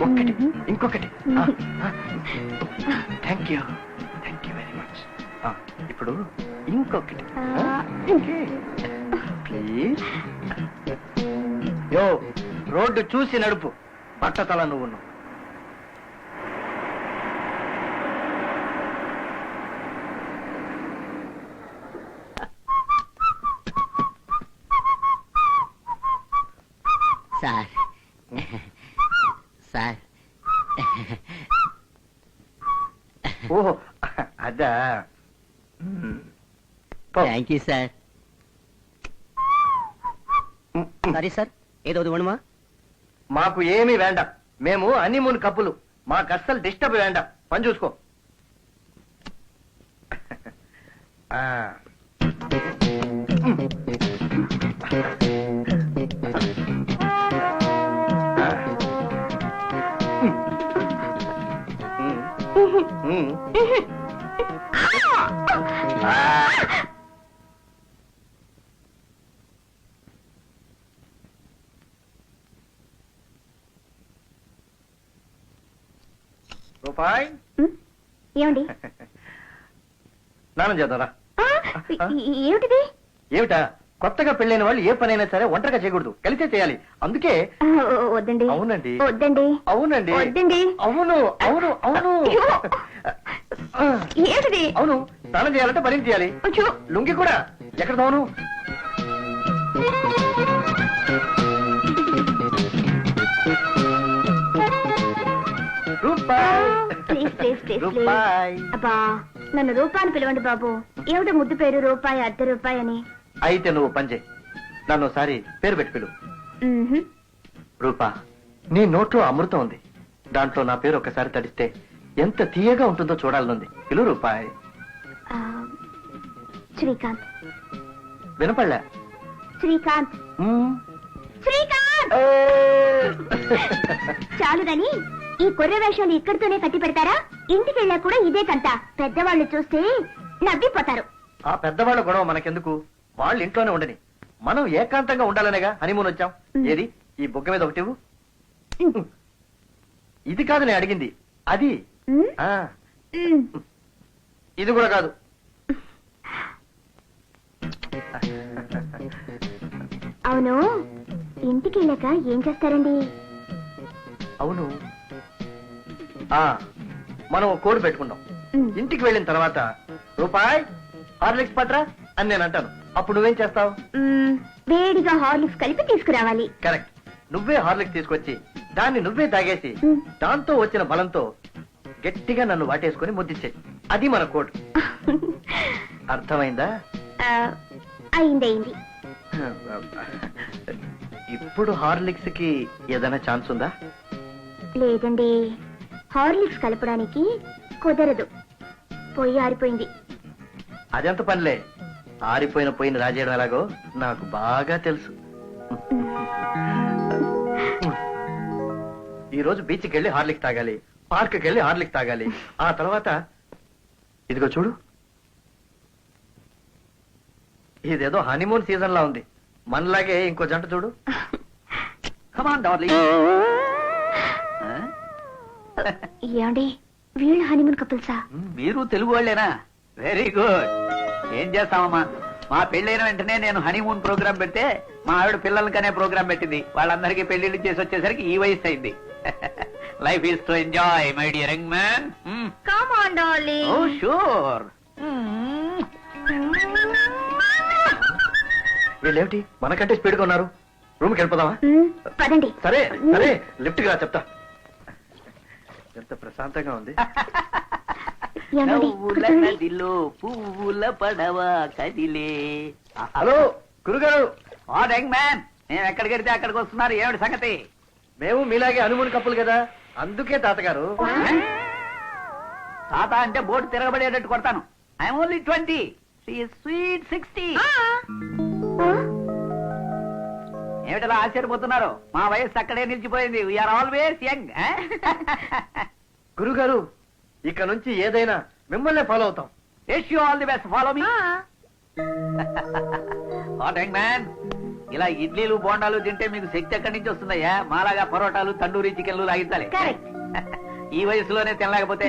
ఒక్కటి ఇంకొకటి. Thank you very much. ఇప్పుడు ఇంకొకటి ప్లీజ్. యో రోడ్డు చూసి నడుపు, బట్టతల నువ్వు. సార్ సార్ ఓహో అదా. Thank you sir. Sorry sir, ఏదో ఇవ్వడమా? మాకు ఏమీ వేండ, మేము హనీమూన్ కప్పులు, మాకు అస్సలు డిస్టర్బ్ వేండ. పని చూసుకో. రూపాయి ఏమండి? స్నానం చేద్దారా? ఏమిటిది? ఏమిటా? కొత్తగా పెళ్ళైన వాళ్ళు ఏ పనైనా సరే ఒంటరిగా చేయకూడదు, కలిసే చేయాలి. అందుకే. వద్దండి. అవునండి. వద్దండి. అవునండి. వద్దండి. అవును అవును అవును. ఏమిటిది? అవును, స్నానం చేయాలంటే పని చేయాలి. లుంగి కూడా. ఎక్కడ అవును? రూపాయి. అబ్బా, నన్ను రూపాయని పిలవండి బాబు. ఏమిటో ముద్దు పేరు రూపాయి, అర్ధ రూపాయి అని. అయితే నువ్వు పంచే, నన్ను ఒకసారి పేరు పెట్టి పిలువు. రూపా, నీ నోట్లో అమృతం ఉంది, దాంట్లో నా పేరు ఒకసారి తడిస్తే ఎంత తీయగా ఉంటుందో చూడాలనుంది. పిలువు రూపాయి. శ్రీకాంత్. వినపడలే? శ్రీకాంత్. శ్రీకాంత్. చాలుదని ఈ కొర్ర వేషాలు ఇక్కడితోనే కట్టి పెడతారా? ఇంటికి వెళ్ళా కూడా ఇదే కంట. పెద్దవాళ్ళు చూస్తే నవ్విపోతారు. ఆ పెద్దవాళ్ళ గొడవ మనకెందుకు, వాళ్ళు ఇంట్లోనే ఉండని. మనం ఏకాంతంగా ఉండాలనేగా హనీమూన్ వచ్చాం. ఏది ఈ బుగ్గ మీద ఒకటి? ఇది కాదు నేను అడిగింది, అది. ఇది కూడా కాదు. అవును, ఇంటికి వెళ్ళాక ఏం చేస్తారండి? అవును, మనం కోడ్ పెట్టుకుంటాం. ఇంటికి వెళ్ళిన తర్వాత రూపాయి హార్లిక్స్ పట్రా అని నేను అంటాను. అప్పుడు నువ్వేం చేస్తావు? వేడిగా హార్లిక్స్ కలిపి తీసుకురావాలి. కరెక్ట్. నువ్వే హార్లిక్స్ తీసుకొచ్చి దాన్ని నువ్వే తాగేసి దాంతో వచ్చిన బలంతో గట్టిగా నన్ను వాటేసుకుని ముద్దిచ్చే. అది మన కోడ్. అర్థమైందా? అయింది. ఇప్పుడు హార్లిక్స్ కి ఏదైనా ఛాన్స్ ఉందా? లేదండి, హార్లిక్స్ కలపడానికి కుదరదు. పొయ్యి ఆరిపోయింది. అదెంత పనిలే, ఆరిపోయిన పొయ్యిని రాజేయడం ఎలాగో నాకు బాగా తెలుసు. ఈ రోజు బీచ్కి వెళ్ళి హార్లిక్స్ తాగాలి, పార్క్కి వెళ్ళి హార్లిక్స్ తాగాలి. ఆ తర్వాత ఇదిగో చూడు, ఇదేదో హనీమూన్ సీజన్ లా ఉంది. మనలాగే ఇంకో జంట చూడు. Come on darling. ఏమండి, వీళ్ళు హనీమూన్ కపుల్సా? మీరు తెలుగు వాళ్ళేనా? Very good. ఏం చేస్తామమ్మా, మా పెళ్ళైన వెంటనే నేను హనీమూన్ ప్రోగ్రామ్ పెడితే మా ఆవిడ పిల్లలకనే ప్రోగ్రామ్ పెట్టింది. వాళ్ళందరికీ పెళ్లిళ్ళు చేసి వచ్చేసరికి ఈ వయసు అయింది. Life is to enjoy my dear young man. Come on darling. Oh sure. వీళ్ళేమిటి మనకంటే స్పీడ్ గా ఉన్నారు? రూమ్కి వెళ్ళిపోదామా? పదండి. సరే సరే, లిఫ్ట్ గా చెప్తా. ఎంత ప్రశాంతంగా ఉంది. నదిలో పువ్వుల పడవ కదిలే. హలో గురుగారు. యంగ్ మ్యాన్, నేను ఎక్కడికి వెళ్తే అక్కడికి వస్తున్నారు. ఏమిటి సంగతి? మేము మీలాగే హనీమూన్ కప్పులు కదా, అందుకే తాతగారు. తాత అంటే బోటు తిరగబడేటట్టు కొడతాను. I'm only 20. స్వీట్ 60. ఏమిటలా ఆశ్చర్యపోతున్నారు? మా వయస్సు అక్కడే నిలిచిపోయింది. We're always young. గురుగారు, ఇక నుంచి ఏదైనా మిమ్మల్ని ఫాలో అవుతాం. Wish you all the best. Follow me. Young man, ఇలా ఇడ్లీలు బోండాలు తింటే మీకు శక్తి ఎక్కడి నుంచి వస్తుందయ్యా? మాలాగా పరోటాలు తండూరి చికెన్లు లాగించాలి. కరెక్ట్. ఈ వయసులోనే తినలేకపోతే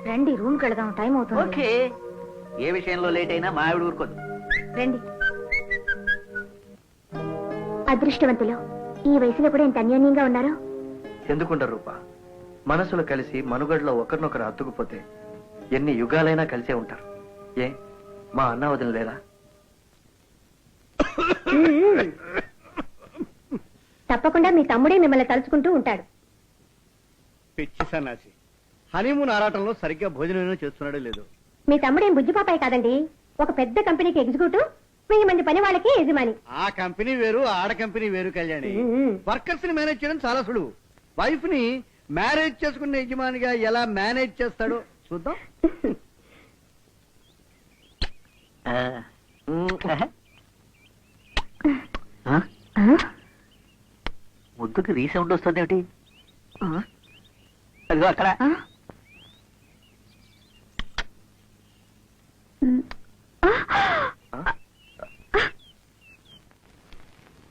రండి, రూమ్ కి వెళదాం, టైం అవుతుంది. ఓకే. ఏ విషయంలో లేట్ అయినా మా ఆవిడ ఊరుకోదు. రండి. అదృష్టవంతులు, ఈ వయసులో కూడా ఇంత అన్యోన్యంగా ఉన్నారు. ఎందుకుంటారు రూపా? మనసులు కలిసి మనుగడలో ఒకరినొకరు అతుకుపోతే ఎన్ని యుగాలైనా కలిసే ఉంటారు. ఏ మా అన్న వదిన లేదా? తప్పకుండా మీ తమ్ముడే మిమ్మల్ని తలుచుకుంటూ ఉంటాడు. పిచ్చి సన్నాసి హనీమూన్ ఆరాటంలో సరిగ్గా భోజనం చేస్తున్నాడో లేదో. మీ తమ్ముడేం బుజ్జిపాపాయి కాదండి, ఒక పెద్ద కంపెనీకి ఎగ్జిక్యూటివ్, 1000 మంది పని వాళ్ళకి యజమాని. ఆ కంపెనీ వేరు, ఆడ కంపెనీ వేరు కళ్యాణి. వర్కర్స్ ని మేనేజ్ చేయడం చాలా సులువు. వైఫ్ ని మ్యారేజ్ చేసుకున్న యజమానిగా ఎలా మేనేజ్ చేస్తాడో చూద్దాం. ముద్దుకి రీసౌండ్ వస్తుంది ఏమిటి? అదిగో అక్కడ.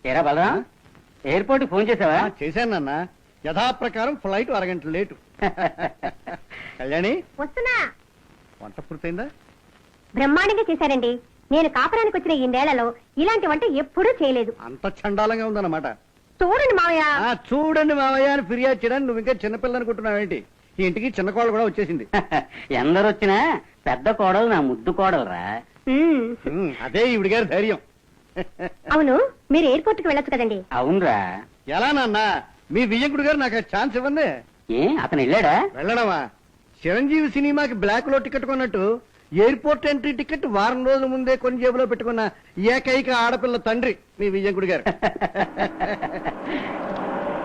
ఏరా బలరా, ఎయిర్పోర్ట్ ఫోన్ చేసావా? చేశాను నాన్న, యథాప్రకారం ఫ్లైట్ అరగంట లేటు. కళ్యాణి, వస్తున్నా. వంట పూర్తయిందా? బ్రహ్మాండంగా చేశారండి. నేను కాపురానికి వచ్చిన ఈ నేలలో ఇలాంటి వంట ఎప్పుడూ చేయలేదు. అంత చండాలంగా ఉందన్నమాట. చూడండి మావయ్య. చూడండి మావయ్య అని ఫిర్యాదు చేయడానికి నువ్వు ఇంకా చిన్నపిల్ల అనుకుంటున్నావేంటి? ఈ ఇంటికి చిన్న కోడలు కూడా వచ్చేసింది. ఎందరు వచ్చినా పెద్ద కోడలు నా ముద్దు కోడలురా. అదే ఈవిడి గారి ధైర్యం. అవును, మీరు ఎయిర్పోర్ట్ కి వెళ్ళొచ్చు కదండి. అవునరా. ఎలా నాన్న, మీ విజయకుడు గారు నాకు ఛాన్స్ ఇవ్వండి. ఏ అతను వెళ్ళాడా? వెళ్ళడమా? చిరంజీవి సినిమాకి బ్లాక్ లో టికెట్ కొన్నట్టు ఎయిర్పోర్ట్ ఎంట్రీ టికెట్ వారం రోజుల ముందే కొని జేబులో పెట్టుకున్న ఏకైక ఆడపిల్ల తండ్రి మీ విజయకుడు గారు.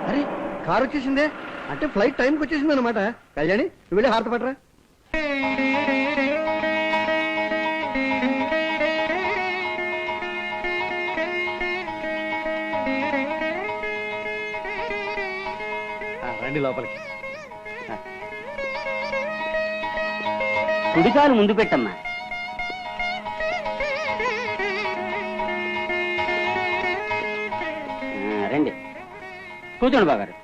అరే, కారు వచ్చేసిందే, అంటే ఫ్లైట్ టైంకి వచ్చేసింది అనమాట. కళ్యాణి, నువ్వు వెళ్ళి హారత పట్టరా. రండి లోపలికి. కుడికాలు ముందు పెట్టమ్మా. రండి, కూర్చోండి బాగారు.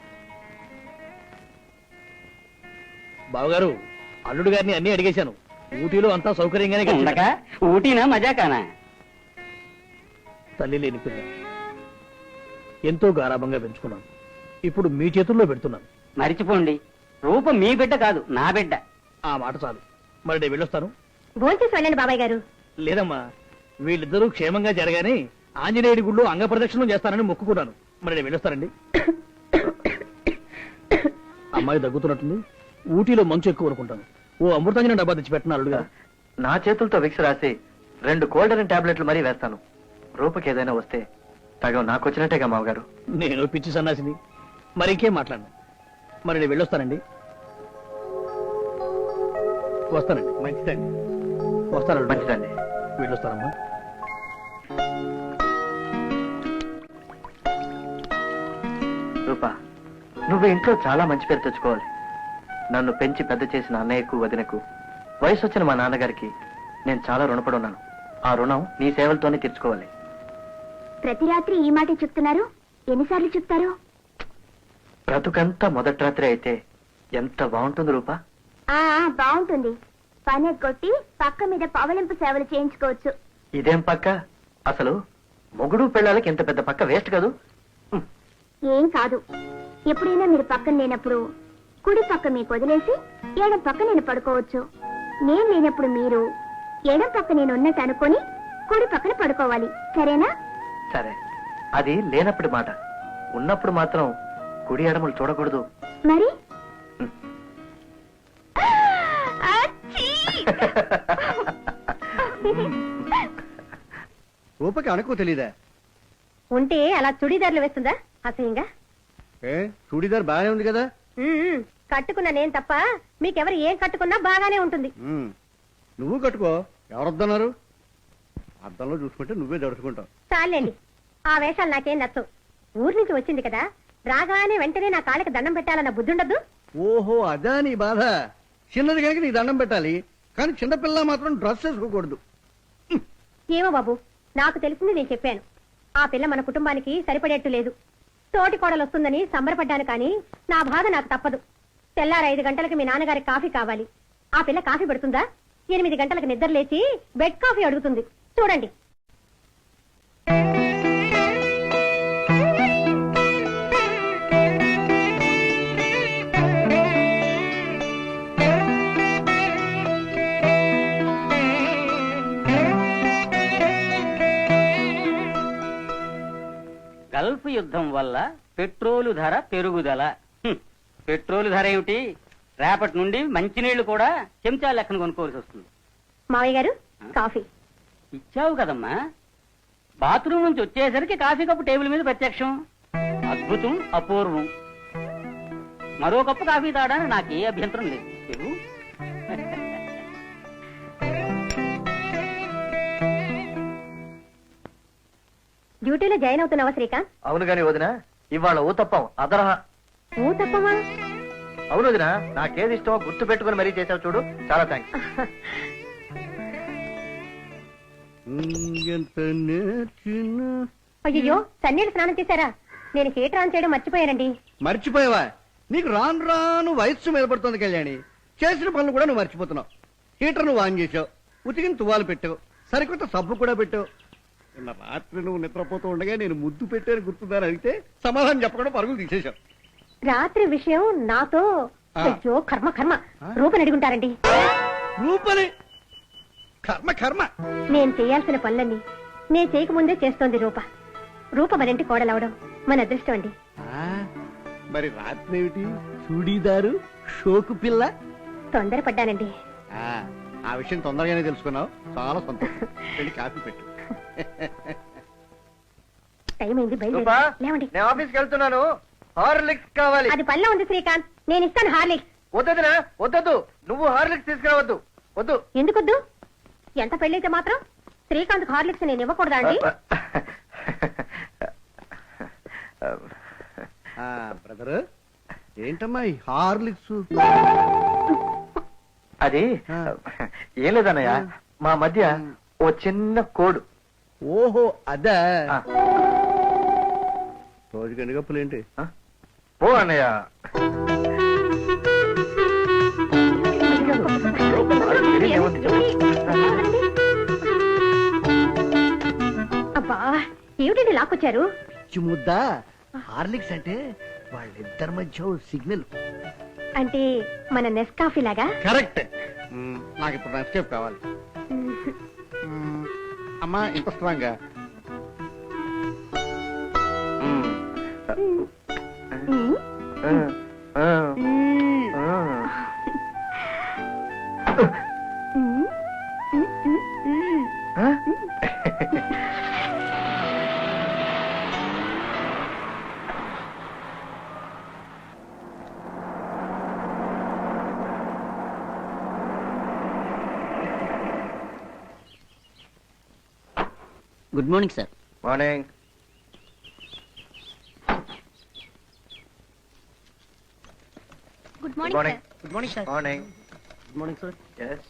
బావగారు, అల్లుడు గారిని అన్ని అడిగేశాను. ఊటీలో అంతా సౌకర్యంగానే ఉండక ఊటీనా మజాకానా? తల్లి లేని పిల్ల ఎంతో గారాభంగా పెంచుకున్నాను. ఇప్పుడు మీ చేతుల్లో పెడుతున్నాను. మరిచిపోండి, రూపం మీ బిడ్డ కాదు, నా బిడ్డ. ఆ మాట చాలు. మరి నేను వెళ్ళొస్తాను. భోంచేసి వెళ్ళండి బాబాయ్ గారు. లేదమ్మా, వీళ్ళిద్దరూ క్షేమంగా జరగాని ఆంజనేయుడి గుళ్ళో అంగ ప్రదక్షిణం చేస్తానని మొక్కుకున్నాను. మరి నేను వెళ్ళొస్తానండి. అమ్మాయి దగ్గుతున్నట్టుంది. ఊటీలో మంచు ఎక్కువ అనుకుంటాను. ఓ అమృతాంజనం డబ్బా తెచ్చి పెట్టిన అల్లుడుగా. నా చేతులతో విక్స్ రాసి 2 కోల్డెన్ టాబ్లెట్లు మరీ వేస్తాను. రూపకి ఏదైనా వస్తే సగం నాకు వచ్చినట్టేగా మామగారు. నేను పిచ్చి సన్నాసిని, మరి ఇంకేం మాట్లాడను. మరి నేను వెళ్ళొస్తానండి. వస్తానండి. మంచిదండి. వస్తానండి. మంచిదండి. వెళ్ళొస్తానమ్మా. రూపా, నువ్వు ఇంట్లో చాలా మంచి పేరు తెచ్చుకోవాలి. నన్ను పెంచి పెద్ద చేసిన అన్నయ్యకు, వదినకు, వయసు వచ్చిన మా నాన్నగారికి నేను చాలా రుణపడి ఉన్నాను. ఆ రుణం నీ సేవలతోనే తీర్చుకోవాలి. ప్రతి రాత్రి ఈ మాట చెప్తున్నారు, ఎన్నిసార్లు చెప్తారు? బ్రతుకంతా మొదటి రాత్రి అయితే ఎంత బాగుంటుంది రూపా. బాగుంటుంది. పని ఎగ్గొట్టి పక్క మీద పవలింపు సేవలు చేయించుకోవచ్చు. ఇదేం పక్క? అసలు మొగుడు పెళ్ళాలకి ఇంత పెద్ద పక్క వేస్ట్ కాదు. ఏం కాదు. ఎప్పుడైనా మీరు పక్కన లేనప్పుడు కుడి పక్క మీకు వదిలేసి ఎడం పక్క నేను పడుకోవచ్చు. నేను లేనప్పుడు మీరు ఎడం పక్క నేను ఉన్నట్టు అనుకొని కుడి పక్కన పడుకోవాలి. సరేనా? సరే, అది లేనప్పుడు మాట. ఉన్నప్పుడు మాత్రం కుడి ఎడమలు చూడకూడదు. మరి రూపకి అనుకో తెలీదా? ఉంటే అలా చుడీదార్లు వేస్తుందా అసహ్యంగా? చూడీదార్ బాగానే ఉంది కదా. కట్టుకున్నా నేను తప్ప మీకెవరు ఏం కట్టుకున్నా బాగానే ఉంటుంది. నువ్వు కట్టుకో, ఎవరొద్దన్నారు? అద్దంలో చూసుకుంటే నువ్వే దడుచుకుంటావు. చాలండి, ఆ వేషాలు నాకేం నచ్చవు. ఊరి నుంచి వచ్చింది కదా, రాగానే వెంటనే నా కాళ్ళకి దండం పెట్టాలన్న బుద్ధి ఉండదు. ఓహో, అదా నీ బాధ. చిన్నది కనుక నీకు దండం పెట్టాలి, కానీ చిన్నపిల్ల మాత్రం డ్రెస్ వేసుకోకూడదు. ఏమో బాబు, నాకు తెలిసింది నేను చెప్పాను. ఆ పిల్ల మన కుటుంబానికి సరిపడేట్టు లేదు. తోటి కోడలు వస్తుందని సంబరపడ్డాను కానీ నా బాధ నాకు తప్పదు. తెల్లారు 5 గంటలకు మీ నాన్నగారికి కాఫీ కావాలి. ఆ పిల్ల కాఫీ పెడుతుందా? 8 గంటలకు నిద్ర లేచి బెడ్ కాఫీ అడుగుతుంది. చూడండి. గల్ఫ్ యుద్ధం వల్ల పెట్రోలు ధర పెరుగుదల. పెట్రోలు ధర ఏమిటి? రేపటి నుండి మంచినీళ్లు కూడా చెంచా లెక్కన కొనుక్కోవాల్సి వస్తుంది. మావయ్య గారు కాఫీ. ఇచ్చావు కదమ్మా. బాత్రూమ్ నుంచి వచ్చేసరికి కాఫీ కప్పు టేబుల్ మీద ప్రత్యక్షం. అద్భుతం, అపూర్వం. మరో కప్పు కాఫీ తాగడానికి నాకే అభ్యంతరం లేదు. తెలుగు డ్యూటీలో జాయిన్ అవుతున్నావా శ్రీకాంత్? అవును గాని వదిన, ఇవాళ ఊతప్పం అదరహ. ఓ తప్పమా? అవును వదిన, నాకేది ఇష్టమో గుర్తు పెట్టుకుని మరీ చేసావు చూడు, చాలా థ్యాంక్స్. అయ్యో, సన్నీళ్ళు స్నానం చేశారా? నేను హీటర్ ఆన్ చేయడం మర్చిపోయానండి. మర్చిపోయావా? నీకు రాను రాను వయస్సు మీద పడుతుంది కళ్యాణి. చేసిన పనులు కూడా నువ్వు మర్చిపోతున్నావు. హీటర్ నువ్వు ఆన్ చేసావు, ఉతికిన తువాలు పెట్టావు, సరికొత్త సబ్బు కూడా పెట్టావు. నిన్న రాత్రి నువ్వు నిద్రపోతూ ఉండగా నేను ముద్దు పెట్టాను గుర్తుందని అడిగితే సమాధానం చెప్పకుండా పరుగులు తీసేశావు. రాత్రి విషయం నాతో అయ్యో కర్మ కర్మ రూపని అడుగుంటారండి. రూపని కర్మ కర్మ. నేను చేయాల్సిన పనులన్నీ నేను చేయకముందే చేస్తోంది రూప. రూప మరింటి కోడలవడం మన అదృష్టం అండి. మరి రాత్రి ఏమిటి? చూడీదారు షోకు పిల్ల. తొందరపడ్డానండి. ఆ విషయం తొందరగానే తెలుసుకున్నావు, చాలా సంతోషం. వెళ్ళి కాఫీ పెట్టు. టైం అయింది, రూపా, లేవండి. నేను ఆఫీస్కి వెళ్తున్నాను. హార్లిక్స్ కావాలి. అది పనిలో ఉంది శ్రీకాంత్, నేను ఇస్తాను హార్లిక్స్. వద్దదినా, వద్దొద్దు. నువ్వు హార్లిక్స్ తీసుకురావద్దు, వద్దు. ఎందుకొద్దు? ఎంత పెళ్ళైతే మాత్రం శ్రీకాంత్ హార్లిక్స్ నేను ఇవ్వకూడదా అండి? బ్రదర్, ఏంటమ్మా ఈ హార్లిక్స్? అది ఏం లేదన్నయ్య, మా మధ్య ఓ చిన్న కోడు. ఓహో అదా. ఆ. రోజుకి ఎన్ని కప్పులు ఏంటి? ఓ అన్నయ్య, అబ్బా, ఏమిటండి లాక్కొచ్చారు? ముద్ద హార్లిక్స్ అంటే వాళ్ళిద్దరి మధ్య సిగ్నల్. అంటే మన నెస్కాఫీ లాగా? కరెక్ట్. నాకు ఇప్పుడు నెస్కేప్ కావాలి. అమ్మా ఇంత స్ట్రాంగ్ గా. Good morning sir. Morning. Good morning. Good morning sir. Morning. Good morning sir. Yes.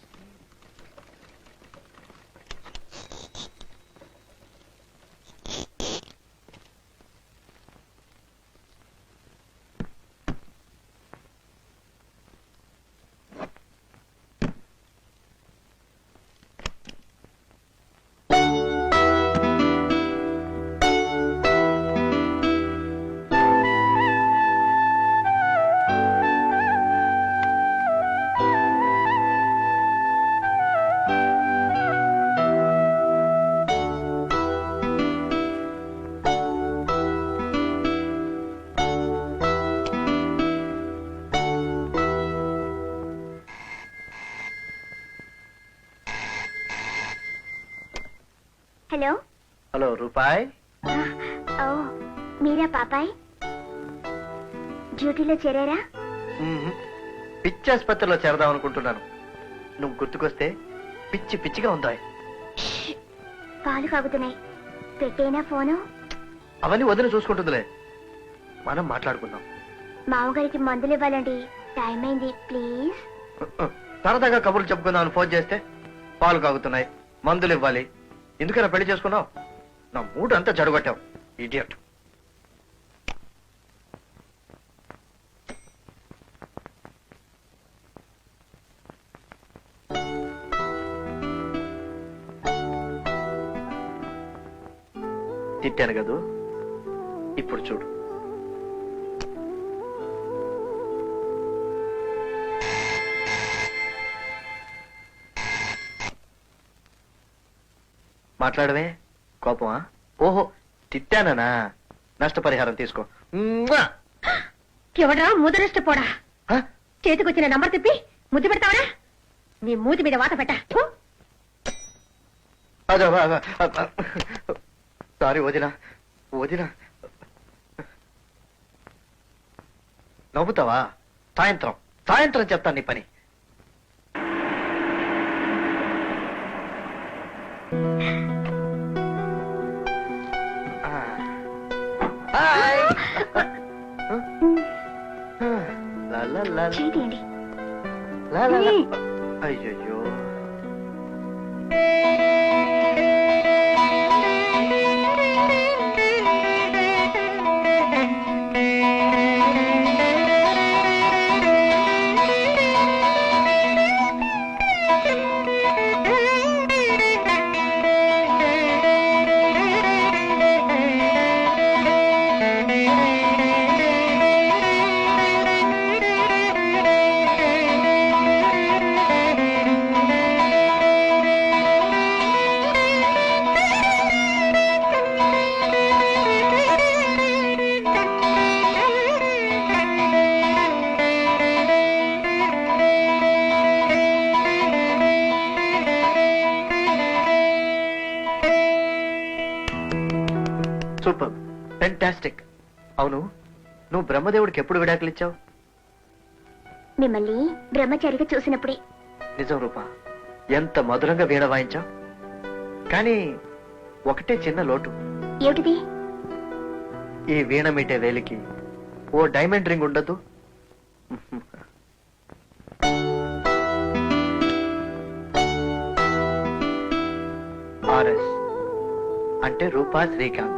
Hello. Hello రూపాయ్. ఓ, మీరా పాపాయ్? డ్యూటీలో చేరారా? పిచ్చి ఆసుపత్రిలో చేరదాం అనుకుంటున్నాను. నువ్వు గుర్తుకొస్తే పిచ్చి పిచ్చిగా ఉందా? పాలు కాగుతున్నాయి, పెట్టేనా ఫోను? అవన్నీ వదిలి చూసుకుంటుందిలే, మనం మాట్లాడుకుందాం. మామగారికి మందులు ఇవ్వాలండి, టైం అయింది, ప్లీజ్. సరదాగా కబుర్లు చెప్పుకుందామని ఫోన్ చేస్తే పాలు కాగుతున్నాయి, మందులు ఇవ్వాలి. ఎందుకైనా పెళ్లి చేసుకున్నావు? నా మూడు అంతా జడగొట్టావు ఇడియట్. తిట్టాను కదూ, ఇప్పుడు చూడు. మాట్లాడవే, కోపమా? ఓహో, తిట్టానా? నష్టపరిహారం తీసుకో. మ్వా! ఎవడరా ముదనష్టపోడా? హ? చేతికొచ్చిన నంబర్ తిప్పి ముద్దు పెడతావరా? నీ మూతి మీద వాత పెట్ట. అదో, సారీ వదినా, వదినా. నవ్వుతావా? సాయంత్రం సాయంత్రం చెప్తాను నీ పని. హాయ్. లా లా లా చేయండి. లా లా లా. అయ్యయ్యో. Super, fantastic. అవును, నువ్వు బ్రహ్మదేవుడికి ఎప్పుడు విడాకులు ఇచ్చావు? మిమ్మల్ని బ్రహ్మచారిగా చూసినప్పుడే. నిజం రూపా, ఎంత మధురంగా వీణ వాయించావు. కానీ ఒకటే చిన్న లోటు. ఏమిటిది? ఈ వీణ మీటే వేలికి ఓ డైమండ్ రింగ్ ఉండదు. ఆర్ఎస్ అంటే రూపా శ్రీకాంత్.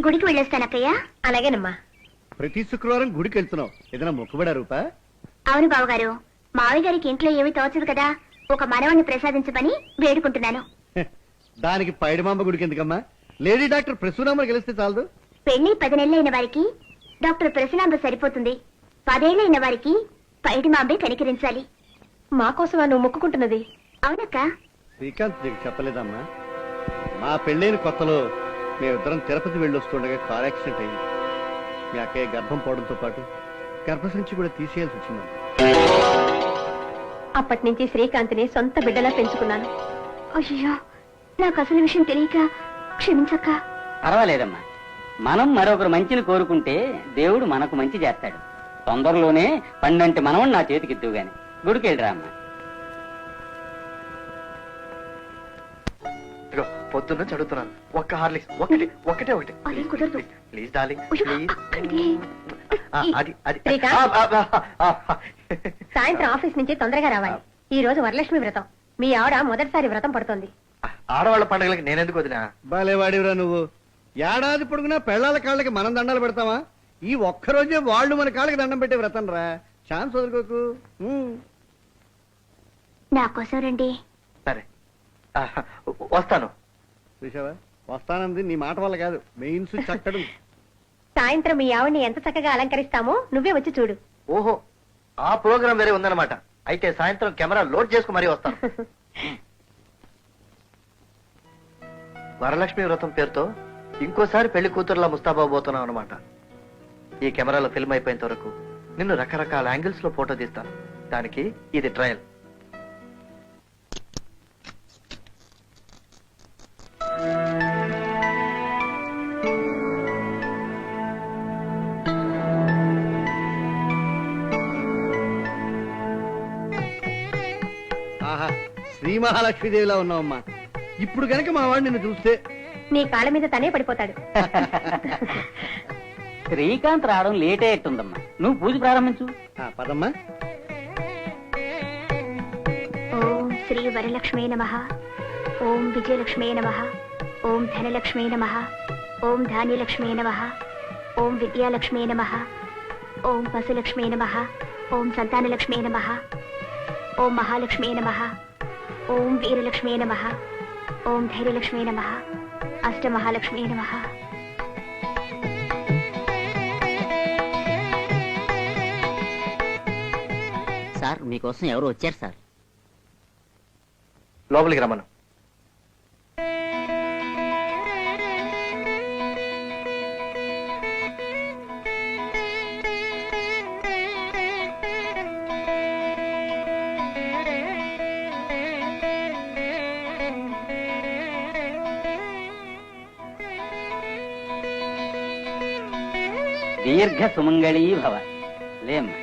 గుడికి వెళ్ళొస్తానక్కయ్య. అలాగేనమ్మా. ప్రతి శుక్రవారం గుడికి వెళ్తున్నావు, ఏదైనా మొక్కుబడా రూపా? అవును బావగారు, మావయ్య గారికి ఇంట్లో ఏమీ తోచదు కదా, ఒక మనవణ్ణి ప్రసాదించమని వేడుకుంటున్నాను. హె, దానికి పైడిమాంబ గుడికి ఎందుకమ్మా? లేడీ డాక్టర్ ప్రసూనామని గెలిస్తే చాలదు. పెళ్లి 10 నెలలైన వారికి డాక్టర్ ప్రసన్నాంబ సరిపోతుంది. 10 ఏళ్లైన వారికి పైడిమాంబే కనికరించాలి. మా కోసమా నువ్వు మొక్కుకుంటున్నది? అవునక్క. శ్రీకాంత్ నీకు చెప్పలేదమ్మా, మా పెళ్ళైన కొత్తలో మేమిద్దరం తిరుపతి వెళ్ళొస్తుండగా కార్ యాక్సిడెంట్ అయింది. మీ అక్కయ్య గర్భం పోవడంతో పాటు గర్భసంచి కూడా తీసేయాల్సి వచ్చింది. అప్పటి నుంచి శ్రీకాంత్ని సొంత బిడ్డలా పెంచుకున్నాను. అయ్యో, నాకు అసలు విషయం తెలియక క్షమించక్క. పర్వాలేదమ్మా, మనం మరొకరు మంచిని కోరుకుంటే దేవుడు మనకు మంచి చేస్తాడు. తొందరలోనే పండంటి మనవడు నా చేతికిద్దువు గాని. గుడికి వెళ్ళిరా అమ్మా. ఇదిగో, పొద్దున్న చదువుతున్నాను. ఒక్క హార్లిక్స్, ఒకటే ఒకటి. అదేం కుదరదు. ప్లీజ్ డార్లింగ్, అయ్యో, ప్లీజ్. అక్కడికి. అది అది శ్రీకాంత్. ఆ. సాయంత్రం ఆఫీస్ నుంచి తొందరగా రావాలి. ఈ రోజు వరలక్ష్మి వ్రతం. మీ ఆవిడ మొదటిసారి వ్రతం పడుతోంది. ఆడవాళ్ళ పండుగలకి నేనెందుకు వదినా? బాలేవాడివిరా నువ్వు. ఏడాది పొడుగునా పెళ్ళాల కాళ్ళకి మనం దండాలు పెడతామా? ఈ ఒక్కరోజే వాళ్ళు మన కాళ్ళకి దండం పెట్టే వ్రతం రా. ఛాన్స్ వదులుకోకు. నా కోసం రండి. సరే, వస్తాను. చూసావా, వస్తానంది నీ మాట వల్ల కాదు, మెయిన్స్ చక్కడు. సాయంత్రం మీ ఆవిడ్ని ఎంత చక్కగా అలంకరిస్తామో నువ్వే వచ్చి చూడు. ఓహో, ఆ ప్రోగ్రాం వేరే ఉందన్నమాట. అయితే సాయంత్రం కెమెరా లోడ్ చేసుకుని మరీ వస్తాను. వరలక్ష్మి వ్రతం పేరుతో ఇంకోసారి పెళ్లి కూతురులా ముస్తాబాబోతున్నావు అనమాట. ఈ కెమెరాలో ఫిల్మ్ అయిపోయేంత వరకు నిన్ను రకరకాల యాంగిల్స్ లో ఫోటో తీస్తాను. దానికి ఇది ట్రయల్. ఆహా, శ్రీ మహాలక్ష్మీదేవిలా ఉన్నావమ్మా. ఇప్పుడు గనక మా వాడు నిన్ను చూస్తే నీ కాళ్ళ మీద తనే పడిపోతాడు. శ్రీకాంత్ రావడం లేట్ అయ్యేట్టుందమ్మా, నువ్వు పూజ ప్రారంభించు. పదమ్మా. ఓం శ్రీ వరలక్ష్మీ నమః. ఓం విజయలక్ష్మీ నమః. ఓం ధనలక్ష్మీ నమః. ఓం ధాన్యలక్ష్మీ నమః. ఓం విద్యాలక్ష్మీ నమః. ఓం పశులక్ష్మీ నమః. ఓం సంతానలక్ష్మీ నమః. ఓం మహాలక్ష్మీ నమః. ఓం వీరలక్ష్మీ నమః. ఓం ధైర్యలక్ష్మీ నమః. అష్టమహాలక్ష్మీ నమః. సార్ మీకోసం ఎవరు వచ్చారు సార్. లోపలికి రమ్మను. దీర్ఘ సుమంగళీ భవ. లేమ్మా.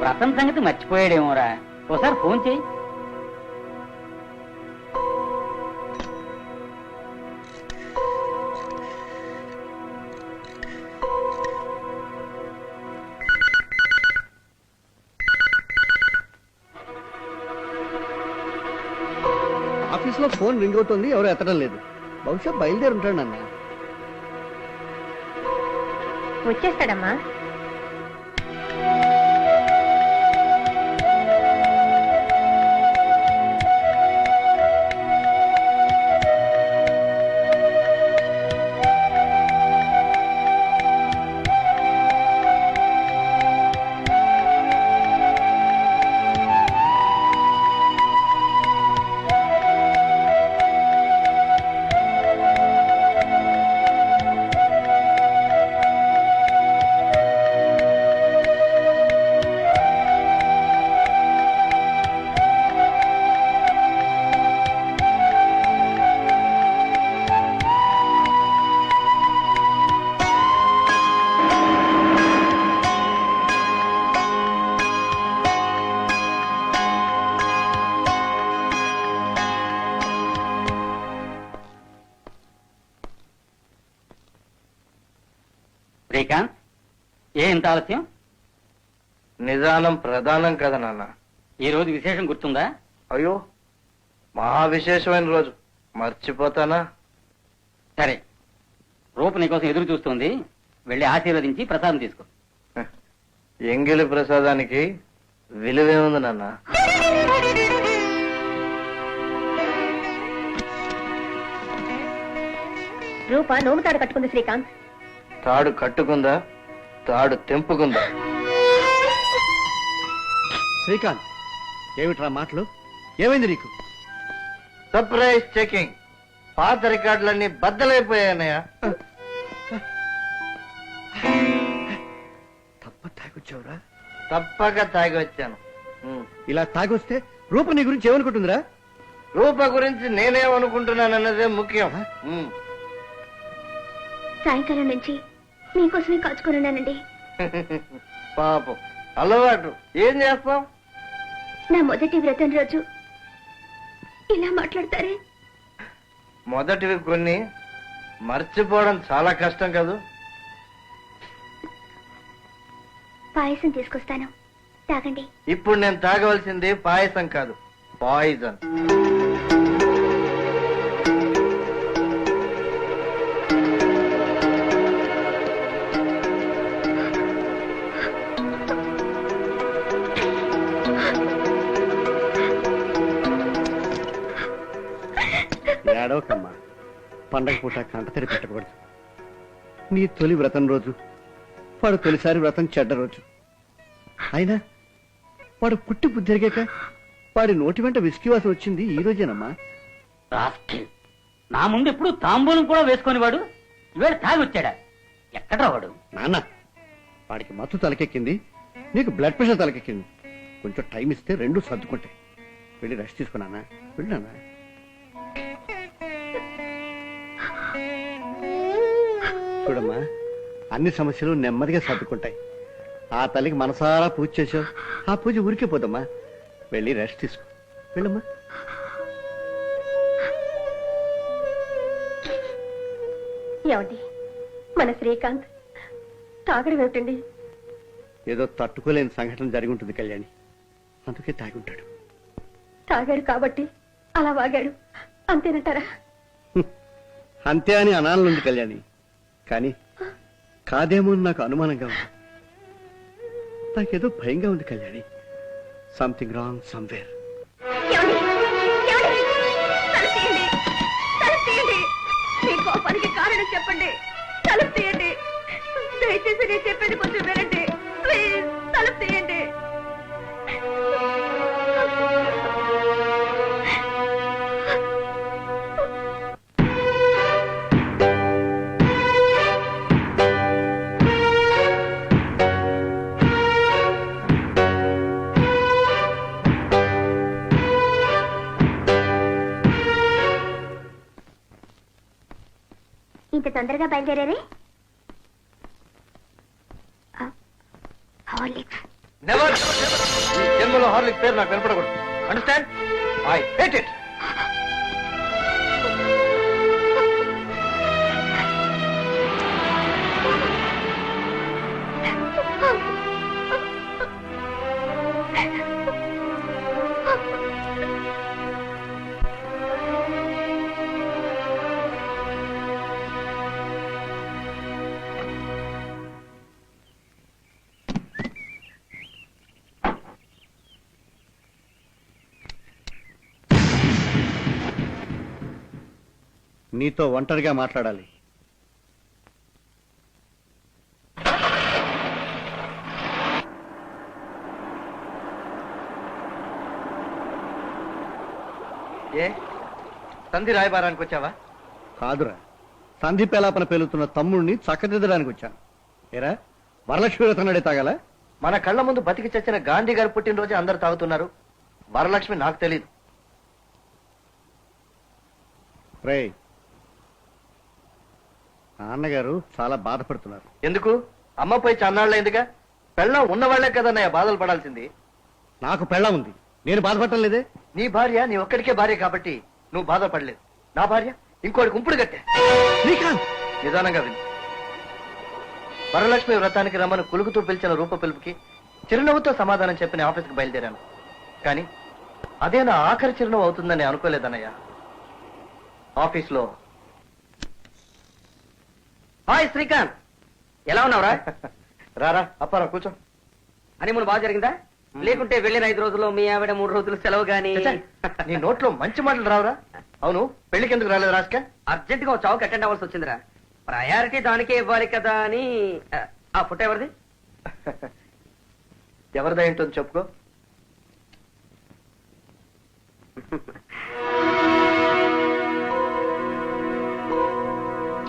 వ్రతం సంగతి మర్చిపోయాడేమోరా, ఒకసారి ఫోన్ చేయి. ఆఫీస్ లో ఫోన్ రింగ్ అవుతుంది, ఎవరు ఎత్తడం లేదు. బహుశా బయలుదేరి ఉంటాడు నాన్న. వచ్చేస్తాడమ్మా. శ్రీకాంత్, ఏ ఇంత ఆలస్యం? నిదానం ప్రధానం కదా నాన్న. ఈ రోజు విశేషం గుర్తుందా? అయ్యో, మహా విశేషమైన రోజు, మర్చిపోతానా? సరే, రూప నీకోసం ఎదురు చూస్తుంది, వెళ్ళి ఆశీర్వదించి ప్రసాదం తీసుకో. ఎంగిలి ప్రసాదానికి విలువేముంది నాన్న? రూప నోము తాడు కట్టుకుంది శ్రీకాంత్. తాడు కట్టుకుందా, తాడు తెంపుకుందా? శ్రీకాంత్, ఏమిట్రా మాటలు? ఏమైంది నీకు? Surprise checking. పాత రికార్డులన్నీ బద్దలైపోయాయన్నయ్య. తప్ప తాగొచ్చావురా? తప్పక తాగి వచ్చాను. ఇలా తాగొస్తే రూప నీ గురించి ఏమనుకుంటుందిరా? రూప గురించి నేనేమనుకుంటున్నానన్నదే ముఖ్యం. సాయంకాలం నుంచి మీకోసమే కాచుకున్నానండి. పాపం, అలవాటు. ఏం చేస్తాం? నా మొదటి వ్రతం రోజు ఇలా మాట్లాడతారే? మొదటివి కొన్ని మర్చిపోవడం చాలా కష్టం కదూ. పాయసం తీసుకొస్తాను, తాగండి. ఇప్పుడు నేను తాగవలసింది పాయసం కాదు, పాయిజన్. ఏడవకమ్మా, పండగ పూట కంటతడి పెట్టకూడదు. నీ తొలి వ్రతం రోజు, వాడు తొలిసారి వ్రతం చెడ్డ రోజు. అయినా వాడు పుట్టి బుద్ధిరిగాక వాడి నోటి వెంట విసికివాసన వచ్చింది ఈ రోజేనమ్మా. రాస్కెల్, నా ముందు ఎప్పుడు తాంబూలం కూడా వేసుకొని వాడు ఇవాళ తాగి వచ్చాడా? ఎక్కడ్రా వాడు? నాన్న, వాడికి మత్తు తలకెక్కింది, నీకు బ్లడ్ ప్రెషర్ తలకెక్కింది. కొంచెం టైం ఇస్తే రెండు సర్దుకుంటాయి. వెళ్ళి రెస్ట్ తీసుకున్నానా? వెళ్ళానా? చూడమ్మా, అన్ని సమస్యలు నెమ్మదిగా సర్దుకుంటాయి. ఆ తల్లికి మనసారా పూజ చేసావు, ఆ పూజ ఊరికే పోదమ్మా. వెళ్ళి రెస్ట్ తీసుకో. వెళ్ళమ్మా. ఏమండి, మన శ్రీకాంత్ తాగడం ఏమిటండి? ఏదో తట్టుకోలేని సంఘటన జరిగి ఉంటుంది కళ్యాణి, అందుకే తాగి ఉంటాడు. తాగాడు కాబట్టి అలా వాగాడు అంతేనంటారా? అంతే అని అనాలనుంది కళ్యాణి, కానీ కాదేమో అని నాకు అనుమానంగా ఉంది. నాకేదో భయంగా ఉంది కళ్యాణి. Something wrong somewhere. మీ కోపానికి కారణం చెప్పండి. తలుపు తీయండి. దయచేసి నేను చెప్పేది కొంచెం వినండి. ప్లీజ్ తలుపు తీయండి. ఇంత తొందరగా బయలుదేరారే? హార్లిక్స్. నెవర్. ఈ జన్మలో హార్లిక్స్ పేరు నాకు వినపడకూడదు. అండర్స్టాండ్? I hate it. నీతో ఒంటరిగా మాట్లాడాలి. ఏ సంధి రాయబారానికి వచ్చావా? కాదురా, సంధి పేలాపన పేలుతున్న తమ్ముడిని చక్కదిద్దడానికి వచ్చాను. ఏరా, వరలక్ష్మి వ్రతనాడే తాగాల? మన కళ్ళ ముందు బతికి చచ్చిన గాంధీ గారి పుట్టినరోజు అందరు తాగుతున్నారు. వరలక్ష్మి నాకు తెలీదు. రే, నాన్నగారు చాలా బాధపడుతున్నారు. ఎందుకు? అమ్మ పోయి చన్నాళ్ళైందిగా. పెళ్ళం ఉన్నవాళ్లే కదన్నయ్య బాధలు పడాల్సింది. నాకు పెళ్ళం ఉంది, నేను బాధపడటం లేదే. నీ భార్య నీ ఒక్కడికే భార్య కాబట్టి నువ్వు బాధపడలేదు. నా భార్య ఇంకోటి కుంపుడు కట్టే. శ్రీకాంత్, నిదానంగా విను. వరలక్ష్మి వ్రతానికి రమ్మను కులుకుతూ పిలిచిన రూప పిలుపుకి చిరునవ్వుతో సమాధానం చెప్పిన ఆఫీస్కి బయలుదేరాను. కానీ అదే నా ఆఖరి చిరునవ్వు అవుతుందని అనుకోలేదన్నయ్య. ఆఫీస్లో హాయ్ శ్రీకాంత్, ఎలా ఉన్నావురా? రారా అప్పారా కూర్చో. హనీమూన్ బాగా జరిగిందా? లేకుంటే వెళ్ళిన 5 రోజుల్లో మీ ఆవిడ 3 రోజులు సెలవు గానీ. నీ నోట్లో మంచి మాటలు రావురా. అవును, పెళ్లికి ఎందుకు రాలేదు రాస్కా? అర్జెంట్ గా చావుకి అటెండ్ అవ్వాల్సి వచ్చిందిరా. ప్రయారిటీ దానికే ఇవ్వాలి కదా అని. ఆ ఫోటో ఎవరిది? ఎవరిదా ఏంటో చెప్పుకో.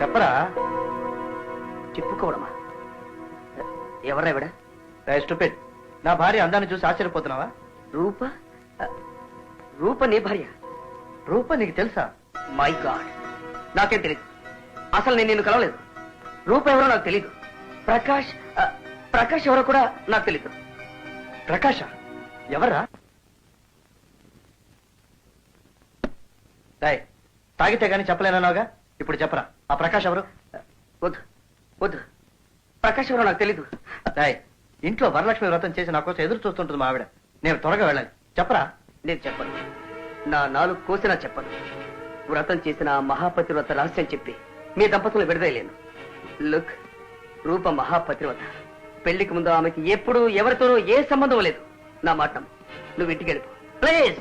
చెప్పరా. చెప్పుకోవడమా? ఎవరా ఇవిడ? స్టూపిడ్. నా భార్య అందాన్ని చూసి ఆశ్చర్యపోతున్నావా? రూప? రూప నీ భార్య? రూప నీకు తెలుసా? మై గాడ్, నాకేం తెలీదు. అసలు నేను నిన్ను కలవలేదు. రూప ఎవరో నాకు తెలీదు. ప్రకాష్ ఎవరో కూడా నాకు తెలీదు. ప్రకాశ ఎవరా? తాగితే గాని చెప్పలేనన్నావుగా, ఇప్పుడు చెప్పరా. ఆ ప్రకాష్ ఎవరు? వద్దు వద్దు, ప్రకాష్ ఎవరో నాకు తెలీదు. ఇంట్లో వరలక్ష్మి వ్రతం చేసి నా కోసం ఎదురు చూస్తుంటుంది మా ఆవిడ. నేను త్వరగా వెళ్ళాలి. చెప్పరా. నేను చెప్పను. నా 4 కోసినా చెప్పను. వ్రతం చేసిన ఆ మహాపతివ్రత రహస్యం చెప్పి మీ దంపతులు విడదలేను. లుక్, రూప మహాపతివ్రత. పెళ్లికి ముందు ఆమెకి ఎప్పుడు ఎవరితోనూ ఏ సంబంధం లేదు. నా మాట నమ్ము. నువ్వు ఇంటికి వెళ్ళిపో please.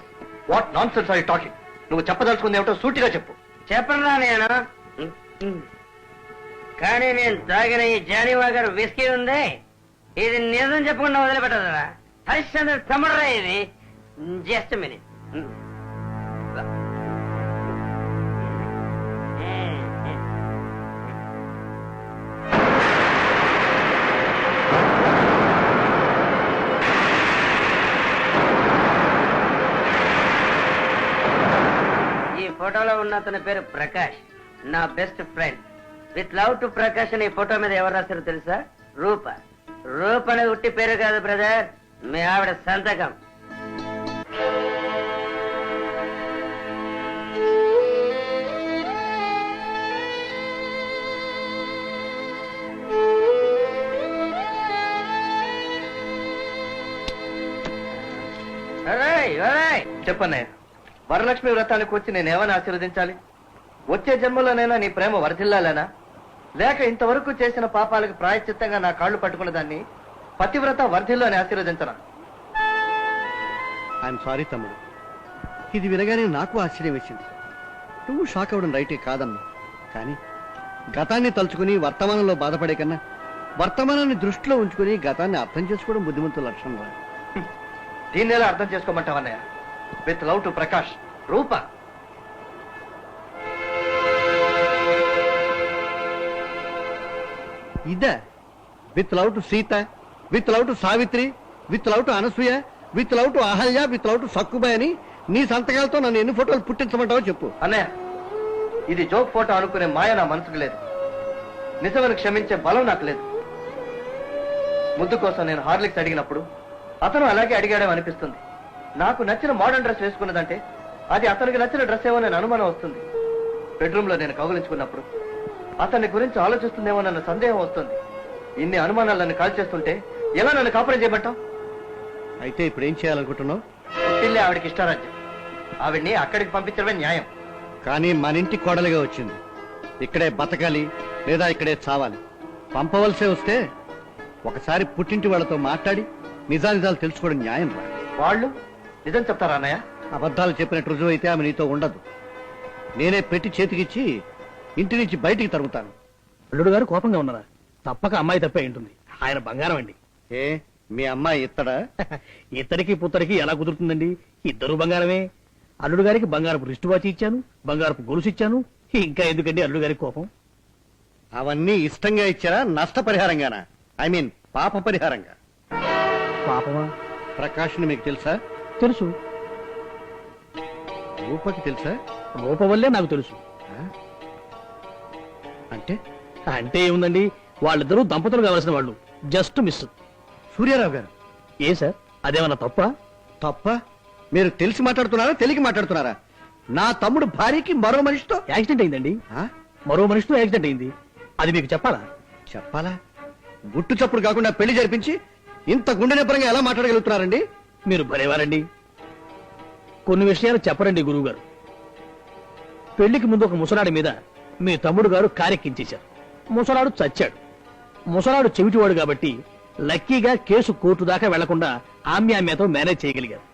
What nonsense are you talking? నువ్వు చెప్పదలుచుకుంది ఏమిటో సూటిగా చెప్పు. చెప్పరా నేను? కానీ నేను తాగిన ఈ జానీవా గారు విస్కీ ఉంది, ఇది నిజం చెప్పకుండా వదిలిపెట్టదురా. హరిశ్చంద్ర తమ్ముడురా ఇది. Just minute. ఫోటోలో ఉన్న అతని పేరు ప్రకాష్, నా best friend. With love to Prakash అని ఈ ఫోటో మీద ఎవరు రాశారో తెలుసా? రూప. రూప అనేది ఉట్టి పేరు కాదు బ్రదర్, మీ ఆవిడ సంతకం. చెప్పన్నయ్య, వరలక్ష్మి వ్రతానికి వచ్చి నేనేమని ఆశీర్వదించాలి? వచ్చే జన్మలోనైనా నీ ప్రేమ వర్ధిల్లాలేనా, లేక ఇంతవరకు చేసిన పాపాలకు ప్రాయశ్చిత్తంగా నా కాళ్ళు పట్టుకున్న దాన్ని పతివ్రత వర్ధిల్లు అని ఆశీర్వదించరా? ఐఎమ్ సారీ తమ్ముడు, ఇది వినగానే నాకు ఆశ్చర్యం వేసింది. నువ్వు షాక్ అవ్వడం రైటే కాదమ్మా, కానీ గతాన్ని తలుచుకుని వర్తమానంలో బాధపడే కన్నా వర్తమానాన్ని దృష్టిలో ఉంచుకుని గతాన్ని అర్థం చేసుకోవడం బుద్ధిమంతుల లక్షణం రా. దీన్ని ఎలా అర్థం చేసుకోమంటావన్నయ్య? విత్ లవ్ టు ప్రకాష్, రూప. ఇదే with love to Sita, with love to Savitri, with love to Anasuya, with love to Ahalya, with love to Sakkubai అని నీ సంతకాలతో నన్ను ఎన్ని ఫోటోలు పుట్టించమంటావో చెప్పు. అన్నయ్య, ఇది జోక్ ఫోటో అనుకునే మాయ నా మనసుకు లేదు. నిజమని క్షమించే బలం నాకు లేదు. ముద్దు కోసం నేను హార్లిక్స్ అడిగినప్పుడు అతను అలాగే అడిగాడేమో అనిపిస్తుంది. నాకు నచ్చిన మోడర్న్ డ్రెస్ వేసుకున్నదంటే అది అతనికి నచ్చిన డ్రెస్ ఏమో నేను అనుమానం వస్తుంది. బెడ్రూమ్ లో నేను కౌగిలించుకున్నప్పుడు అతని గురించి ఆలోచిస్తుందేమో నన్ను సందేహం వస్తుంది. ఇన్ని అనుమానాలు నన్ను కాల్ చేస్తుంటే ఎలా నన్ను కాపురం చేయబట్టాం? అయితే ఇప్పుడు ఏం చేయాలనుకుంటున్నావు? పుట్టిల్లే ఆవిడకి ఇష్టారాజ్యం, ఆవిడ్ని అక్కడికి పంపించడమే న్యాయం. కానీ మన ఇంటి కోడలిగా వచ్చింది, ఇక్కడే బతకాలి లేదా ఇక్కడే చావాలి. పంపవలసే వస్తే ఒకసారి పుట్టింటి వాళ్ళతో మాట్లాడి నిజానిజాలు తెలుసుకోవడం న్యాయం రా. వాళ్ళు నిజం చెప్తారా అన్నయ్య? అబద్ధాలు చెప్పినట్టు రుజువు అయితే ఆమె నీతో ఉండదు. నేనే పెట్టి చేతికిచ్చి ఇంటి నుంచి బయటికి తరుగుతాను. అల్లుడు గారు కోపంగా ఉన్నారా? తప్పక అమ్మాయి తప్పే ఉంటుంది. ఆయన బంగారం అండి. ఏ మీ అమ్మాయి ఇత్తడా? ఇద్దరికి పుత్తడికి ఎలా కుదురుతుందండి? ఇద్దరు బంగారమే. అల్లుడు గారికి బంగారపు రిస్ట్ వాచ్ ఇచ్చాను, బంగారపు గొలుసు ఇచ్చాను. ఇంకా ఎందుకండి అల్లుడు గారికి కోపం? అవన్నీ ఇష్టంగా ఇచ్చారా నష్టపరిహారంగానా? ఐ మీన్ పాప పరిహారంగా. పాపమా? ప్రకాష్ని మీకు తెలుసా? తెలుసు. రూపకి తెలుసా? రూప వల్లే నాకు తెలుసు. అంటే అంటే ఏముందండి, వాళ్ళిద్దరూ దంపతులు కావలసిన వాళ్ళు. Just miss. సూర్యారావు గారు. ఏ సార్, అదేమన్నా తప్ప? తప్ప? మీరు తెలిసి మాట్లాడుతున్నారా తెలియక మాట్లాడుతున్నారా? నా తమ్ముడు భార్యకి మరో మనిషితో యాక్సిడెంట్ అయిందండి. మరో మనిషితో యాక్సిడెంట్ అయింది. అది మీకు చెప్పాలా? చెప్పాలా? గుట్టు చప్పుడు కాకుండా పెళ్లి జరిపించి ఇంత గుండె నిబ్బరంగా ఎలా మాట్లాడగలుగుతున్నారండి? మీరు భలేవారండి. కొన్ని విషయాలు చెప్పరండి గురువు గారు. పెళ్లికి ముందు ఒక ముసలాడి మీద మీ తమ్ముడు గారు కారెక్కించేశారు. ముసలాడు చచ్చాడు. ముసలాడు చెవిటివాడు కాబట్టి లక్కీగా కేసు కోర్టు దాకా వెళ్లకుండా ఆమ్యామ్యతో మేనేజ్ చేయగలిగారు.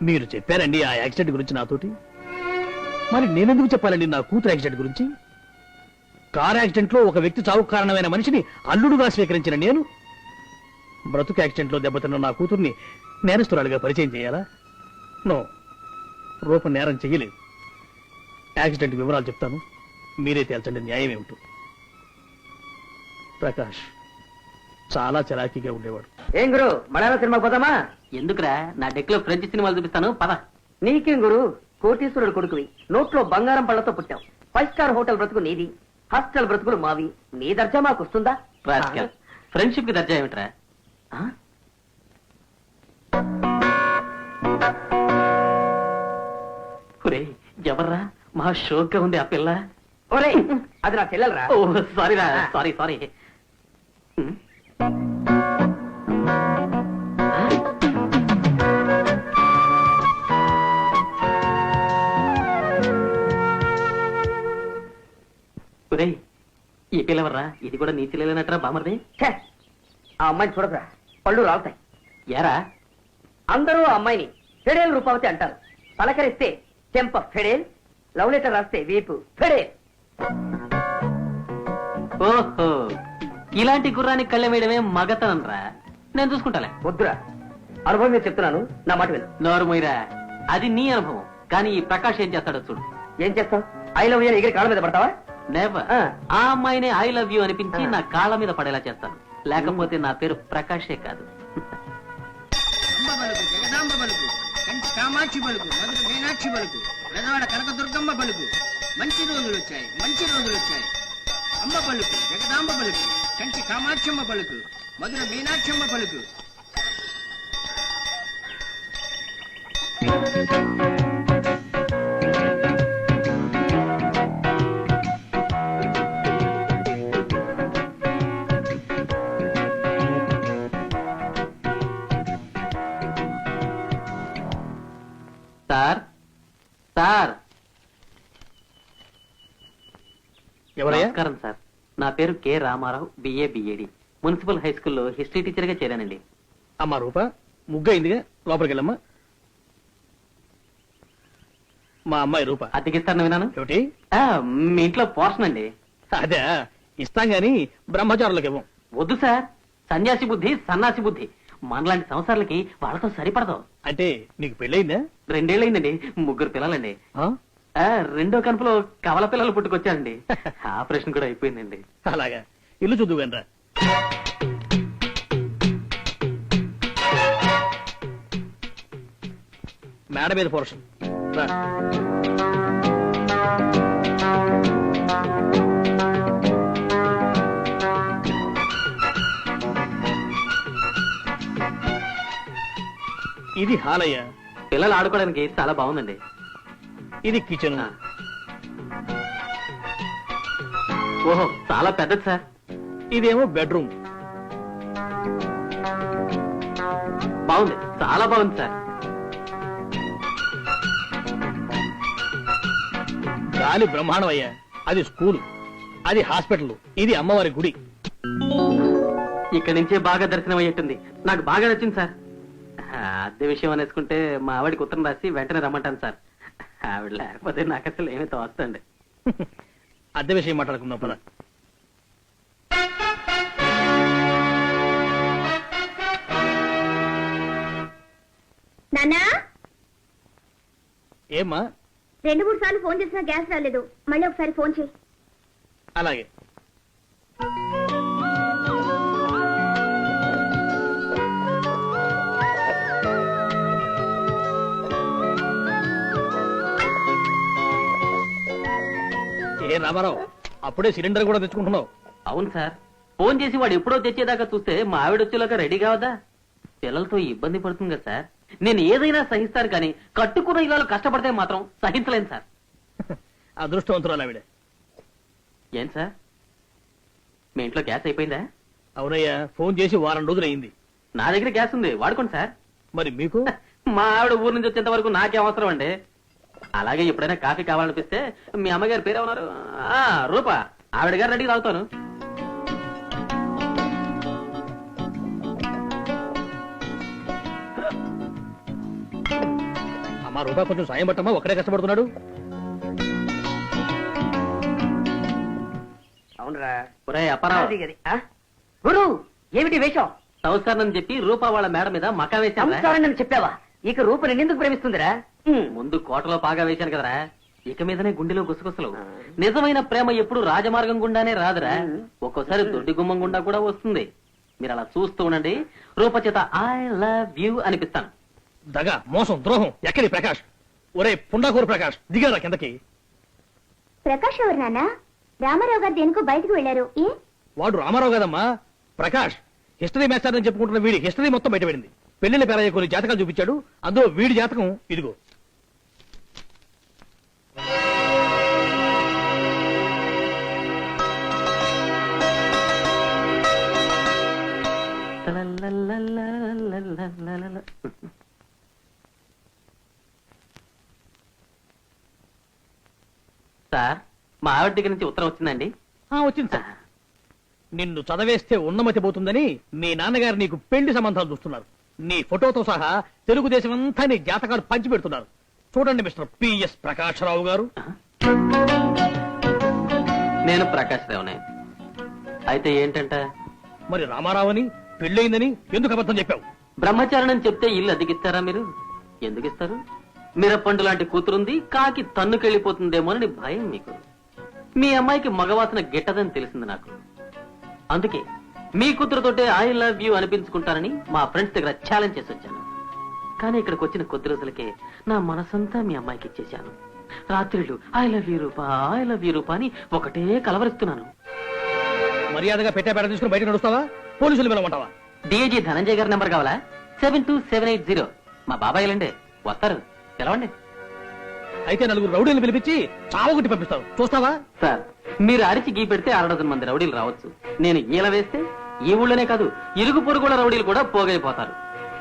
మీరు చెప్పారండి ఆ యాక్సిడెంట్ గురించి నాతోటి. మరి నేనెందుకు చెప్పాలండి నా కూతురు యాక్సిడెంట్ గురించి? కార్ యాక్సిడెంట్ లో ఒక వ్యక్తి చావుకు కారణమైన మనిషిని అల్లుడుగా స్వీకరించిన నేను బ్రతుకు యాక్సిడెంట్ లో దెబ్బతిన్న నా కూతుర్ని నేరస్తురాలుగా పరిచయం చేయాలా? నో, రూప నేరం చెయ్యలేదు. యాక్సిడెంట్ వివరాలు చెప్తాను, మీరే తేల్చండి న్యాయం ఏమిటో. ప్రకాష్ చాలా చలాకీగా ఉండేవాడు. ఏం గురు, మలయాళ సినిమా పోదామా? ఎందుకురా, నా డెక్ లో ఫ్రెంచ్ సినిమాలు చూపిస్తాను పద. నీకేం గురు, కోటీశ్వరుడు కొడుకువి, నోట్లో బంగారం పళ్ళతో పుట్టావు. 5 స్టార్ హోటల్ బ్రతుకు నీది, హాస్టల్ బ్రతుకులు మావి. నీ దర్జా మాకు వస్తుందా? ఫ్రెండ్షిప్ కి దర్జా ఏమిట్రా? ఎవర్రా మహా షోక్ గా ఉంది ఆ పిల్ల? ఒరే, అది నా చెల్లెలరా. ఓ సారీరా, సారీ సారీ. ఒరేయ్, ఈ పిల్లవర్రా? ఇది కూడా నీ చెల్లెలనట్రా బామర్ది? ఛే, ఆ అమ్మాయిని చూడదురా, పళ్ళు రాలుతాయి. ఏరా, అందరూ ఆ అమ్మాయిని ఫెడేల్ రూపావతి అంటారు. పలకరిస్తే చెంప ఫెడేల్, లవ్ లెటర్ రాస్తే వీపు ఫెడేల్. ఓహో, ఇలాంటి గుర్రానికి కళ్ళె వేయడమే మగతనం రా. నేను చూసుకుంటాలే. వద్దురా, అనుభవం మీద చెప్తున్నాను, నా మాట విను. నోరు మొయ్యరా, అది నీ అనుభవం. కానీ ఈ ప్రకాష్ ఏం చేస్తాడో చూడు. ఏం చేస్తావు? ఐ లవ్ యూ ఎగిరి కాళ్ళ మీద పడతావా? నెవర్. ఆ అమ్మాయినే ఐ లవ్ యూ అనిపించి నా కాళ్ళ మీద పడేలా చేస్తాను. లేకపోతే నా పేరు ప్రకాషే కాదు. జగదాంబ బలుకు, కామాక్షి బలుకు, మీనాక్షి బలుకు, పెదవాడ కనకదుర్గమ్మ పలుకు మంచి రోజులు వచ్చాయి, మంచి రోజులు వచ్చాయి. అమ్మ పలుకు, జగదాంబ పలుకు, కంచి కామాక్షమ్మ పలుకు, మధుర మీనాక్షమ్మ పలుకు. సార్ సార్ ఎవరయ్యా? నమస్కారం సార్, నా పేరు K Ramarao, BA BEd, municipal high స్కూల్లో హిస్టరీ టీచర్ గా చేరానండి. అమ్మా రూప, ముగ్గయిందిగా, లోపలికి వెళ్ళమ్మా. మా అమ్మాయి రూప. అద్దెకిస్తారని విన్నాను. ఏమిటి? మీ ఇంట్లో పోర్షన్ అండి. అదే ఇస్తాం గాని బ్రహ్మచారులకు ఇవ్వం. వద్దు సార్, సన్యాసి బుద్ధి సన్నాసి బుద్ధి మనలాంటి సంవత్సరాలకి వాళ్ళతో సరిపడదు. అంటే నీకు పెళ్ళయిందా? 2 ఏళ్ళయిందండి, 3 పిల్లలండి. ఆ? రెండో కనుపులో కవల పిల్లలు పుట్టుకొచ్చారండి. ఆపరేషన్ కూడా అయిపోయిందండి. అలాగా, ఇల్లు చూద్దు రా. మేడ మీద పోర్షన్ రా. ఇది హాల్ అయ్యా. పిల్లలు ఆడుకోవడానికి చాలా బాగుందండి. ఇది కిచెన్. ఓహో, చాలా పెద్దది సార్. ఇదేమో బెడ్రూమ్. బాగుంది, చాలా బాగుంది సార్. గాలి బ్రహ్మాండం అయ్యా. అది స్కూలు, అది హాస్పిటల్, ఇది అమ్మవారి గుడి. ఇక్కడి నుంచే బాగా దర్శనం అయ్యేట్టుంది. నాకు బాగా నచ్చింది సార్. అద్దె విషయం అనేసుకుంటే మా ఆవిడికి ఉత్తరం రాసి వెంటనే రమ్మంటాను సార్. ఆవిడ లేకపోతే నాకు అసలు ఏమీ తోస్తండి. అద్దె విషయం మాట్లాడుకుందాం పద. నాన్నా, ఏమ్మా? 2-3 సార్లు ఫోన్ చేసినా గ్యాస్ రాలేదు. మళ్ళీ ఒకసారి ఫోన్ చేయి. అలాగే. ఏ రామారావు, అప్పుడే సిలిండర్ కూడా తెచ్చుకుంటున్నావు? అవును సార్, ఫోన్ చేసి వాడు ఎప్పుడో తెచ్చేదాకా చూస్తే మా ఆవిడ వచ్చేలాగా రెడీ కావదా? పిల్లలతో ఇబ్బంది పడుతుంది కదా సార్. నేను ఏదైనా సహిస్తాను, కానీ కట్టుకున్న ఇళ్ళలో కష్టపడితే మాత్రం సహించలేను సార్. అదృష్టవంతురాలు ఆవిడ. ఏం సార్, మీ ఇంట్లో గ్యాస్ అయిపోయిందా? అవునయ్యా, ఫోన్ చేసి వారం రోజులు అయింది. నా దగ్గర గ్యాస్ ఉంది, వాడుకోండి సార్. మరి మీకు? మా ఆవిడ ఊరు నుంచి వచ్చేంత వరకు నాకే అవసరం అండి. అలాగే ఎప్పుడైనా కాఫీ కావాలనిపిస్తే మీ అమ్మగారి పేరేమన్నారు? రూప, ఆవిడ గారు రెడీ తాగుతాను. అమ్మా రూపా, కొంచెం సాయం పట్టమ్మా, ఒక్కడే కష్టపడుతున్నాడు. అవునరా ఒరే అప్పారావు, గురు, ఏమిటి వేషం? సంస్కరణని చెప్పి రూపా వాళ్ళ మేడ మీద మకా వేశాను. సంస్కారం చెప్పావా? ఇక రూప నిన్నెందుకు ప్రేమిస్తుందిరా? ముందు కోటలో బాగా వేశాను కదరా, ఇక మీదనే గుండెలో గుసగుసలు. నిజమైన ప్రేమ ఎప్పుడు రాజమార్గం గుండానే రాదురా, ఒక్కోసారి దొడ్డి గుమ్మం గుండా కూడా వస్తుంది. మీరు అలా చూస్తూ ఉండండి, రూప చేత ఐ లవ్ యూ అనిపిస్తాను. దగ, మోసం, ద్రోహం ఎక్కడి ప్రకాష్? ఒరే పుండాకూరు ప్రకాష్, దిగారా కిందకి. ప్రకాష్ ఎవరు నాన్న? రామారావు గారు దేనికో బయటకు వెళ్లారు. ఏ? వాడు రామారావు కదమ్మా, ప్రకాష్. హిస్టరీ మాస్టర్ అని చెప్పుకుంటున్న వీడి హిస్టరీ మొత్తం బయటపడింది. పెళ్లిళ్ళ పేరయ్య కొన్ని జాతకాలు చూపించాడు, అందులో వీడి జాతకం ఇదిగో. సార్, మా ఆవిడ దగ్గర నుంచి ఉత్తరం వచ్చిందండి. వచ్చింది సార్. నిన్ను చదవేస్తే ఉన్నమతి పోతుందని మీ నాన్నగారు నీకు పెళ్లి సంబంధాలు చూస్తున్నారు. నీ ఫోటోతో సహా తెలుగుదేశం అంతా నీ జాతకాలు పంచి పెడుతున్నారు. చూడండి మిస్టర్ పిఎస్ ప్రకాశరావు గారు. నేను ప్రకాష్ రావునే. అయితే ఏంటంట? మరి రామారావుని పెళ్ళయిందని ఎందుకు అబద్ధం చెప్పావు? బ్రహ్మచారణం చెప్తే ఇల్లు అద్దెకిస్తారా మీరు? ఎందుకు ఇస్తారు? మిరపండు లాంటి కూతురుంది, కాకి తన్నుకెళ్లిపోతుందేమోనని భయం మీకు. మీ అమ్మాయికి మగవాసన గిట్టదని తెలిసింది నాకు. అందుకే మీ కూతురుతోటే ఐ లవ్ యూ అనిపించుకుంటానని మా ఫ్రెండ్స్ దగ్గర ఛాలెంజ్ చేసి వచ్చాను. కానీ ఇక్కడికి వచ్చిన కొద్ది రోజులకే నా మనసంతా మీ అమ్మాయికి ఇచ్చేశాను. రాత్రిళ్ళు I love you Rupa, I love you Rupa అని ఒకటే కలవరిస్తున్నాను. మర్యాదగా పెట్టే పేడ తీసుకుని బయట నడుస్తావా, పోలీసులు పిలవమంటావా? డిఐజీ ధనంజయ్ గారి నెంబర్ కావాలా? 72780. మా బాబాయ్లండి, వస్తారు, పిలవండి. అయితే నలుగురు రౌడీలు పిలిపించి చావగొట్టి పంపిస్తావు, చూస్తావా? సార్, మీరు అరిచి గీ పెడితే 6 మంది రౌడీలు రావచ్చు. నేను ఈల వేస్తే ఈ ఊళ్ళోనే కాదు, ఇరుగు పొరుగుల రౌడీలు కూడా పోగైపోతారు.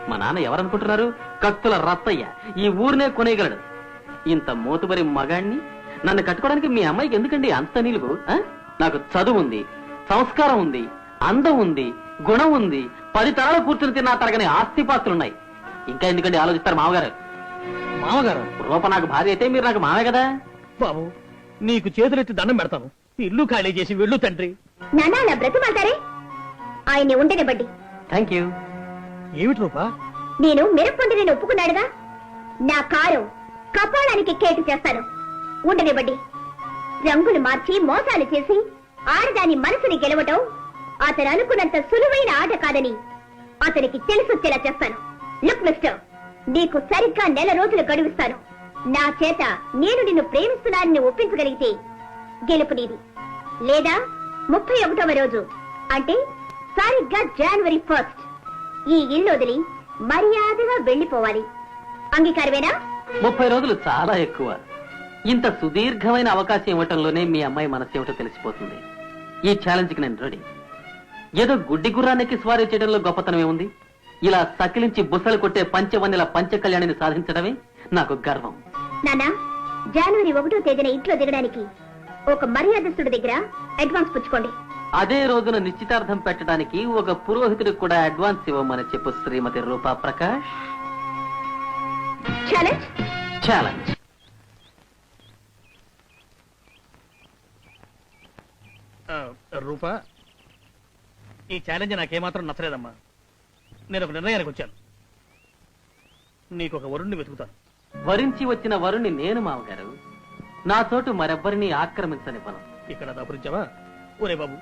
మా నాన్న ఎవరనుకుంటున్నారు? కత్తుల రత్తయ్య. ఈ ఊరినే కొనేయగలడు. ఇంత మోతుబరి మగాణ్ణి నన్ను కట్టుకోవడానికి మీ అమ్మాయికి ఎందుకండి అంత నిలువు? నాకు చదువు ఉంది, సంస్కారం ఉంది, అందం ఉంది, గుణం ఉంది, 10 తరాలు కూర్చుని తిన్నా తరగని ఆస్తిపాస్తులున్నాయి. ఇంకా ఎందుకండి ఆలోచిస్తారు మామగారు? మామగారు రూప నాకు భార్య అయితే మీరు నాకు మామే కదా. బాబు, నీకు చేతులెత్తి దండం పెడతాను, ఇల్లు ఖాళీ చేసి వెళ్ళు తండ్రి. నానా నా బ్రతిమాతారే, ఆయన్ని ఉండని బడ్డి. Thank you. ఏమిటి రూపా? నేను మిరప్పండి, నేను ఒప్పుకున్నాడుగా. నా కారు కపాలానికి కేటు చేస్తాను, ఉండని బడ్డి. రంగులు మార్చి మోసాలు చేసి ఆడదాని మనసుని గెలవటం అతను అనుకున్నంత సులువైన ఆట కాదని అతనికి తెలిసొచ్చేలా చేస్తాను. లుక్ మిస్టర్, నీకు సరిగ్గా 1 నెల రోజులు గడువిస్తాను. నా చేత నేను నిన్ను ప్రేమిస్తున్నానని ఒప్పించగలిగితే గెలుపు నీది. లేదా 31వ రోజు అంటే సరిగ్గా జనవరి 1 ఈ ఇల్లు వదిలి మర్యాదగా వెళ్లిపోవాలి. అంగీకారమేనా? 30 రోజులు చాలా ఎక్కువ. ఇంత సుదీర్ఘమైన అవకాశం ఇవ్వటంలోనే మీ అమ్మాయి మనసు ఏమిటో తెలిసిపోతుంది. ఈ ఛాలెంజ్ కి నేను రెడీ. ఏదో గుడ్డి గుర్రానికి స్వారీ చేయడంలో గొప్పతనం ఏముంది? ఇలా సకిలించి బుసలు కొట్టే పంచవన్నెల పంచకళ్యాణిని సాధించడమే నాకు గర్వం. నానా, జనవరి 1వ తేదీన ఇంట్లో దిగడానికి ఒక మర్యాదస్తుడి దగ్గర అడ్వాన్స్ పుచ్చుకోండి. అదే రోజున నిశ్చితార్థం పెట్టడానికి ఒక పురోహితుడికి కూడా అడ్వాన్స్ ఇవ్వమని చెప్పు శ్రీమతి రూపా ప్రకాష్. ఛాలెంజ్. ఛాలెంజ్. రూపా, ఈ ఛాలెంజ్ నాకేమాత్రం నచ్చలేదమ్మా. నేను ఒక నిర్ణయానికి వచ్చాను. నీకు ఒక వరుణ్ణి వెతుకుతాను. వరించి వచ్చిన వరుణ్ణి నేను మామగారు. నా చోటు మరెవ్వరిని ఆక్రమించనివ్వను. ఇక్కడ దాపురించావా? ఒరే బాబు,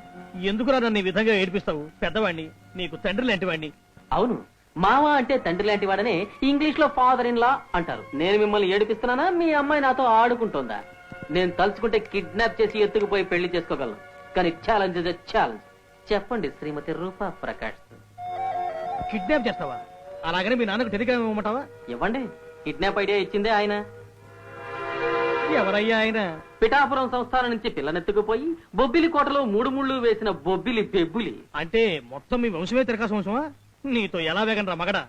ఎందుకురా నన్ను ఈ విధంగా ఏడిపిస్తావు? పెద్దవాణ్ణి, నీకు తండ్రి లాంటి వాణ్ణి. అవును, మామ అంటే తండ్రి లాంటి వాడనే ఇంగ్లీష్ లో ఫాదర్ ఇన్ లా అంటారు. నేను మిమ్మల్ని ఏడిపిస్తున్నానా? మీ అమ్మాయి నాతో ఆడుకుంటుందా? నేను తలుచుకుంటే కిడ్నాప్ చేసి ఎత్తుకుపోయి పెళ్లి చేసుకోగలను. కానీ ఛాలెంజ్ ఇస్ ఎ ఛాలెంజ్. చెప్పండి శ్రీమతి రూపా ప్రకాష్. కిడ్నాప్ చేస్తావా? అలాగనే మీ నాన్నకు టెలిగ్రామ్ ఇవ్వమంటావా? ఇవ్వండి. కిడ్నాప్ ఐడియా ఇచ్చిందే ఆయన. ఎవరయ్యా ఆయన? పిఠాపురం సంస్థానం నుంచి పిల్లనెత్తుకుపోయి బొబ్బిలి కోటలో 3 ముళ్ళు వేసిన బొబ్బిలి బెబ్బులి. అంటే మొత్తం మీ వంశమే తిరకాసు వంశమా? నీతో ఎలా వేగనరా మగడా?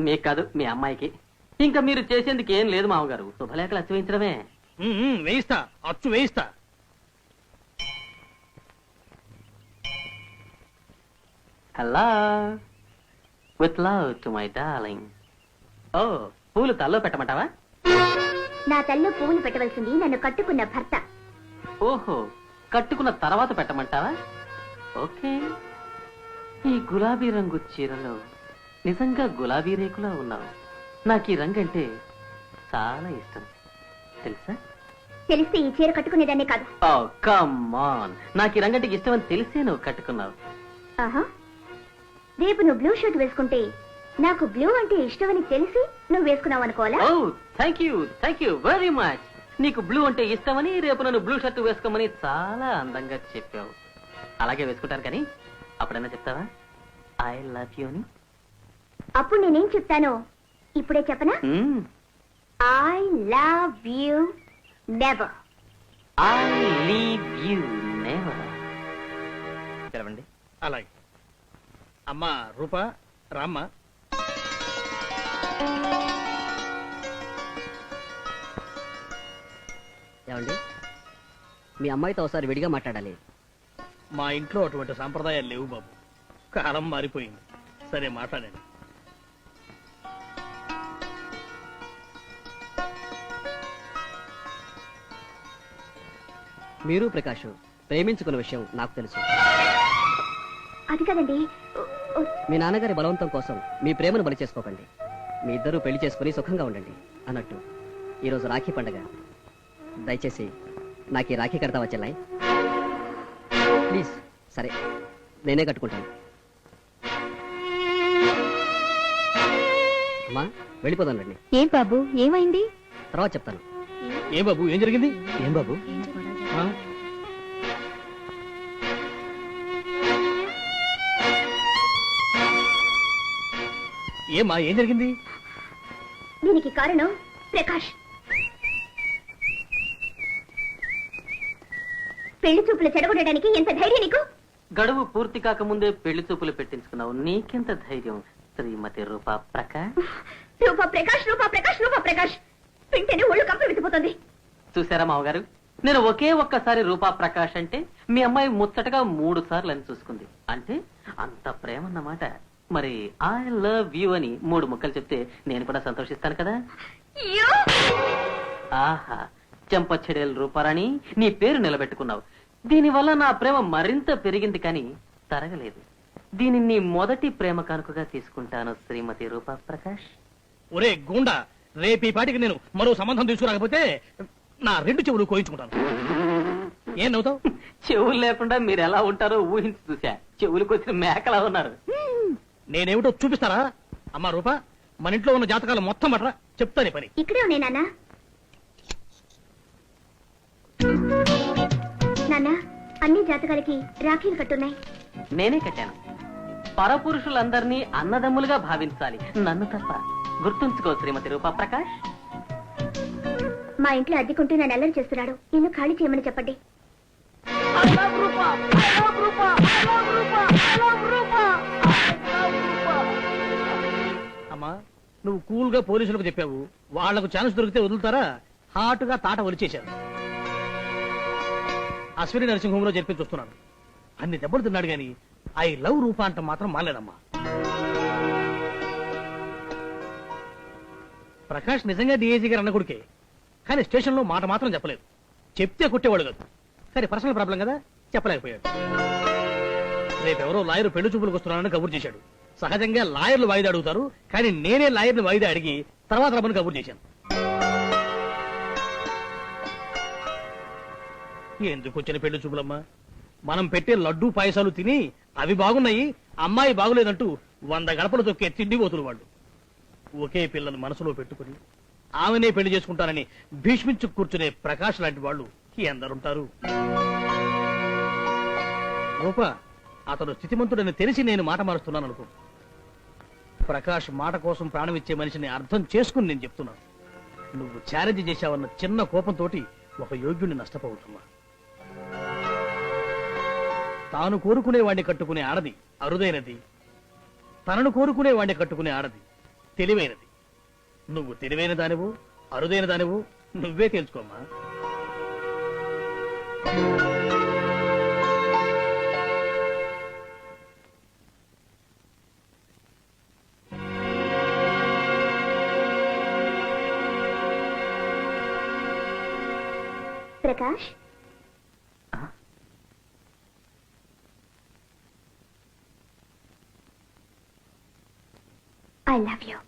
మీకు కాదు, మీ అమ్మాయికి. ఇంకా మీరు చేసేందుకు ఏం లేదు మామగారు. శుభలేఖలు అచ్చవేయించడమే. వేయిస్తా, అచ్చు వేయిస్తా. Hello, with love to my darling. Oh, పూలు తల్లో పెట్టమంటావా? నా తల్లో పువ్వులు పెట్టవలసింది నన్ను కట్టుకున్న భర్త. ఓహో, కట్టుకున్న తర్వాత పెట్టమంటావా? ఓకే. ఈ గులాబీ రంగు చీరలో నిజంగా గులాబీ రేకులా ఉన్నావు. నాకు ఈ రంగు అంటే చాలా ఇష్టం, తెలుసా? తెలిస్తే ఈ చీర కట్టుకునేదాన్ని కాదు. ఓ కమ్ ఆన్, నాకు ఈ రంగు అంటే ఇష్టం అని తెలిసే నువ్వు కట్టుకున్నావు. ఆహా, రేపు నువ్వు బ్లూ షర్ట్ వేసుకుంటే నాకు బ్లూ అంటే ఇష్టమని తెలిసి నువ్వు వేసుకున్నావు అనుకోవాలా? ఓ థ్యాంక్ యూ వెరీ మచ్. నీకు బ్లూ అంటే ఇష్టమని, రేపు నన్ను బ్లూ షర్ట్ వేసుకోమని చాలా అందంగా చెప్పావు. అలాగే వేసుకుంటాను. కానీ అప్పుడన్నా చెప్తావా ఐ లవ్ యూ అని? అప్పుడు నేనేం చెప్తానో ఇప్పుడే చెప్పనా? I love you never. I leave you never. తెలవండి. అలాగే. అమ్మా రూపా, రామ్మా. ఏమండి, మీ అమ్మాయితో ఒకసారి విడిగా మాట్లాడాలి. మా ఇంట్లో అటువంటి సాంప్రదాయాలు లేవు బాబు. కాలం మారిపోయింది. సరే, మాట్లాడండి. మీరు ప్రకాష్ ప్రేమించుకున్న విషయం నాకు తెలుసు. అది కదండి, మీ నాన్నగారి బలవంతం కోసం మీ ప్రేమను బలి చేసుకోకండి. మీ ఇద్దరూ పెళ్లి చేసుకుని సుఖంగా ఉండండి. అన్నట్టు ఈరోజు రాఖీ పండగ. దయచేసి నాకు ఈ రాఖీ కడతావా చెల్లాయి? ప్లీజ్. సరే, నేనే కట్టుకుంటాను. అమ్మా, వెళ్ళిపోదాం రండి. ఏం బాబు, ఏమైంది? తర్వాత చెప్తాను. ఏమైంది? ఏం బాబు ఏం జరిగింది? ఏం బాబు? ఆ? ఏమ్మా ఏం జరిగింది? దీనికి కారణం ప్రకాష్. పెళ్లి చూపులు చెడగొట్టడానికి ఎంత ధైర్యం నీకు? గడువు పూర్తి కాకముందే పెళ్లి చూపులు పెట్టించుకున్నావు, నీకెంత ధైర్యం శ్రీమతి రూపా ప్రకాష్? రూపా ప్రకాష్, రూపా ప్రకాష్, రూపా ప్రకాష్ వింటేనే ఒళ్ళు కంప విసిపోతుంది. చూసారా మావగారు, నేను ఒకే ఒక్కసారి రూపా ప్రకాష్ అంటే మీ అమ్మాయి ముచ్చటగా 3 సార్లు అని చూసుకుంది. అంటే అంత ప్రేమ అన్నమాట. మరి ఐ లవ్ యూ అని 3 ముక్కలు చెప్తే నేను కూడా సంతోషిస్తాను కదా. ఆహా, చెంపచెడేలు రూపారాణి, నీ పేరు నిలబెట్టుకున్నావు. దీనివల్ల నా ప్రేమ మరింత పెరిగింది కానీ తరగలేదు. దీనిని నీ మొదటి ప్రేమ కానుకగా తీసుకుంటాను శ్రీమతి రూపా ప్రకాష్. ఒరే గుండా, రేపు ఈ పాటికి నేను మరో సంబంధం తీసుకురాకపోతే నా 2 చెవులు కోయించుకుంటాను. ఏం నవ్వుతావు? చెవులు లేకుండా మీరు ఎలా ఉంటారో ఊహించి చూసా. చెవులకు వచ్చిన మేకలా ఉన్నారు. నేనేమిటో చూపిస్తారా? అమ్మా రూపా, మన ఇంట్లో ఉన్న జాతకాలు మొత్తం పట్రా, చెప్తాను పని. ఇక్కడే ఉన్నాయి నాన్న. నాన్న, అన్ని జాతకాలకి రాఖీలు కట్టున్నాయి. నేనే కట్టాను. పరపురుషులందరినీ అన్నదమ్ములుగా భావించాలి, నన్ను తప్ప. గుర్తుంచుకో శ్రీమతి రూపా ప్రకాష్. మా ఇంట్లో అద్దెకుంటూ నన్ను అల్లరి చేస్తున్నాడు. ఇల్లు ఖాళీ చేయమని చెప్పండి. అమ్మా, నువ్వు కూల్ గా పోలీసులకు చెప్పావు, వాళ్లకు ఛాన్స్ దొరికితే వదులుతారా? హాటుగా తాట ఒలిచేశారు. అశ్విని నర్సింగ్ హోమ్ లో జరిపి చూస్తున్నాను. అన్ని దెబ్బలు తిన్నాడు గాని ఐ లవ్ రూపా అంట మాత్రం మానలేదమ్మా. ప్రకాష్ నిజంగా డిఐజీ గారు అన్న కొడుకే, కానీ స్టేషన్ లో మాట మాత్రం చెప్పలేదు. చెప్తే కొట్టేవాడు కాదు, కానీ పర్సనల్ ప్రాబ్లం కదా, చెప్పలేకపోయాడు. రేపెవరో లాయర్ పెళ్లి చూపులకు వస్తున్నానని కబురు చేశాడు. సహజంగా లాయర్లు వాయిదా అడుగుతారు, కానీ నేనే లాయర్ని వాయిదా అడిగి తర్వాత రమ్మని కబురు చేశాను. ఎందుకు వచ్చిన పెళ్లి చూపులమ్మా? మనం పెట్టే లడ్డూ పాయసాలు తిని అవి బాగున్నాయి, అమ్మాయి బాగులేదంటూ 100 గడపలు తొక్కే తిండిపోతులు వాళ్ళు. ఒకే పిల్లని మనసులో పెట్టుకుని ఆమెనే పెళ్లి చేసుకుంటానని భీష్మించు కూర్చునే ప్రకాష్ లాంటి వాళ్ళు ఎందరుంటారు? రూపా, అతను స్థితిమంతుడని తెలిసి నేను మాట మారుస్తున్నాను అనుకో. ప్రకాష్ మాట కోసం ప్రాణం ఇచ్చే మనిషిని అర్థం చేసుకుని నేను చెప్తున్నాను. నువ్వు ఛాలెంజ్ చేశావన్న చిన్న కోపంతో ఒక యోగ్యుడిని నష్టపోతున్నా. తాను కోరుకునే వాడిని కట్టుకునే ఆడది అరుదైనది, తనను కోరుకునే వాడిని కట్టుకునే ఆడది తెలివైనది. నువ్వు తెలివైన దానివు, అరుదైన దానివు, నువ్వే తెలుసుకోమ్మా. Prakash, I love you.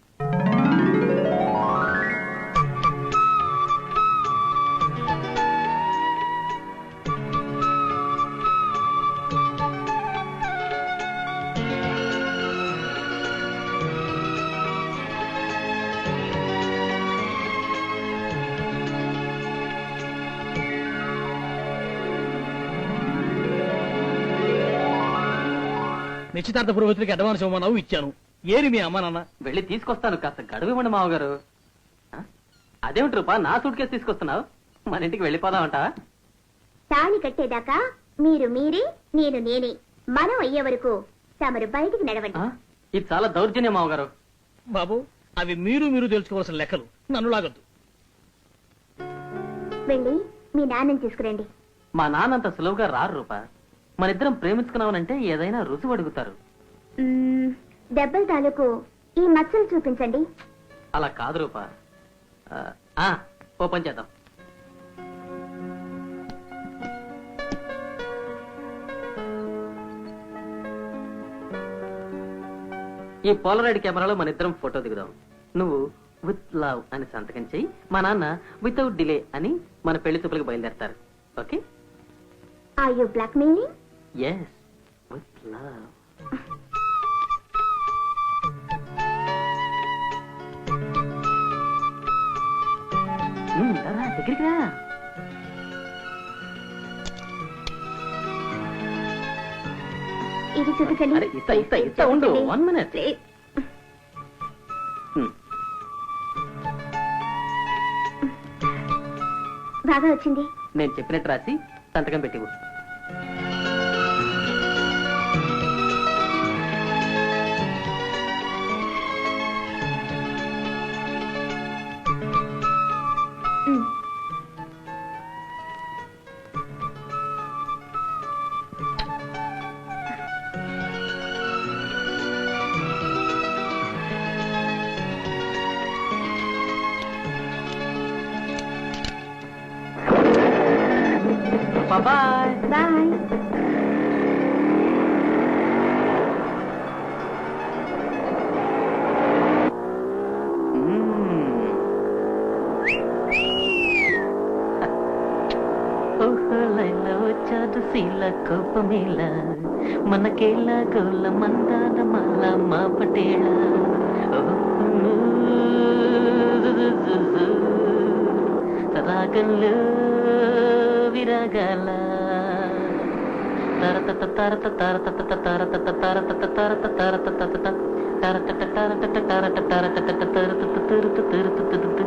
నిశ్చితార్థ పురోహితుడికి అడ్వాన్స్ ఇవ్వమన్నావు, ఇచ్చాను. ఏరి మీ అమ్మ నాన్న? వెళ్ళి తీసుకొస్తాను, కాస్త గడువు ఇవ్వండి మావగారు. అదేమిటి రూపా, నా సూట్ కేసు తీసుకొస్తున్నావు? మన ఇంటికి వెళ్ళిపోదామంటా? తాళి కట్టేదాకా మీరు మీరే, నేను నేనే. మనం అయ్యే వరకు తమరు బయటికి నడవండి. ఇది చాలా దౌర్జన్యం మావగారు. బాబు, అవి మీరు తెలుసుకోవాల్సిన లెక్కలు, నన్ను లాగద్దు. వెళ్ళి మీ నాన్నని తీసుకురండి. మా నాన్నంత సులువుగా రారు రూపా. మన ఇద్దరం ప్రేమించుకున్నామనంటే ఏదైనా రుజువు అడుగుతారు. దెబ్బల తాలూకు ఈ మచ్చలు చూపించండి. అలా కాదు రూపా. ఓ పని చేద్దాం. ఈ పోలరాయిడ్ కెమెరాలో మన ఇద్దరం ఫోటో దిగుదాం. నువ్వు విత్ లవ్ అని సంతకం చెయ్యి, మా నాన్న వితౌట్ డిలే అని మన పెళ్లి చూపులకు బయలుదేరతారు. Okay? Are you blackmailing? yes, with love. Ticket దగ్గరికి రా. ఇది చూపించండి. అరే, ఇస్తా ఉండు. 1 minute. బాగా వచ్చింది. నేను చెప్పినట్టు రాసి సంతకం పెట్టివు. బాయ్. బాయ్. వచ్చాడు శీల కోపమేళ మనకేలా గోల మందాన మాల మా పటేళ రాగంలో విరాగాల తరతత తరత తరతత తరతత తరతత తరత తరతత తరతట తరతట తరట తరతట తరతత తరత తరతత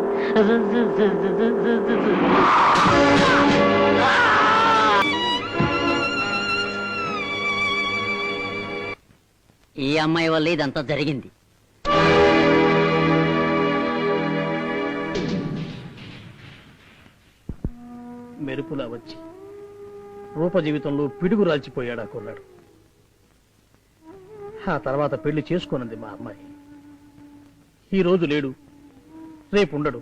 ఈ అమ్మాయి వల్ల ఇదంతా జరిగింది. మెరుపులా వచ్చి రూప జీవితంలో పిడుగు రాల్చిపోయాడు ఆ కుర్రాడు. ఆ తర్వాత పెళ్లి చేసుకోనుంది మా అమ్మాయి. ఈ రోజు లేడు, రేపు ఉండడు.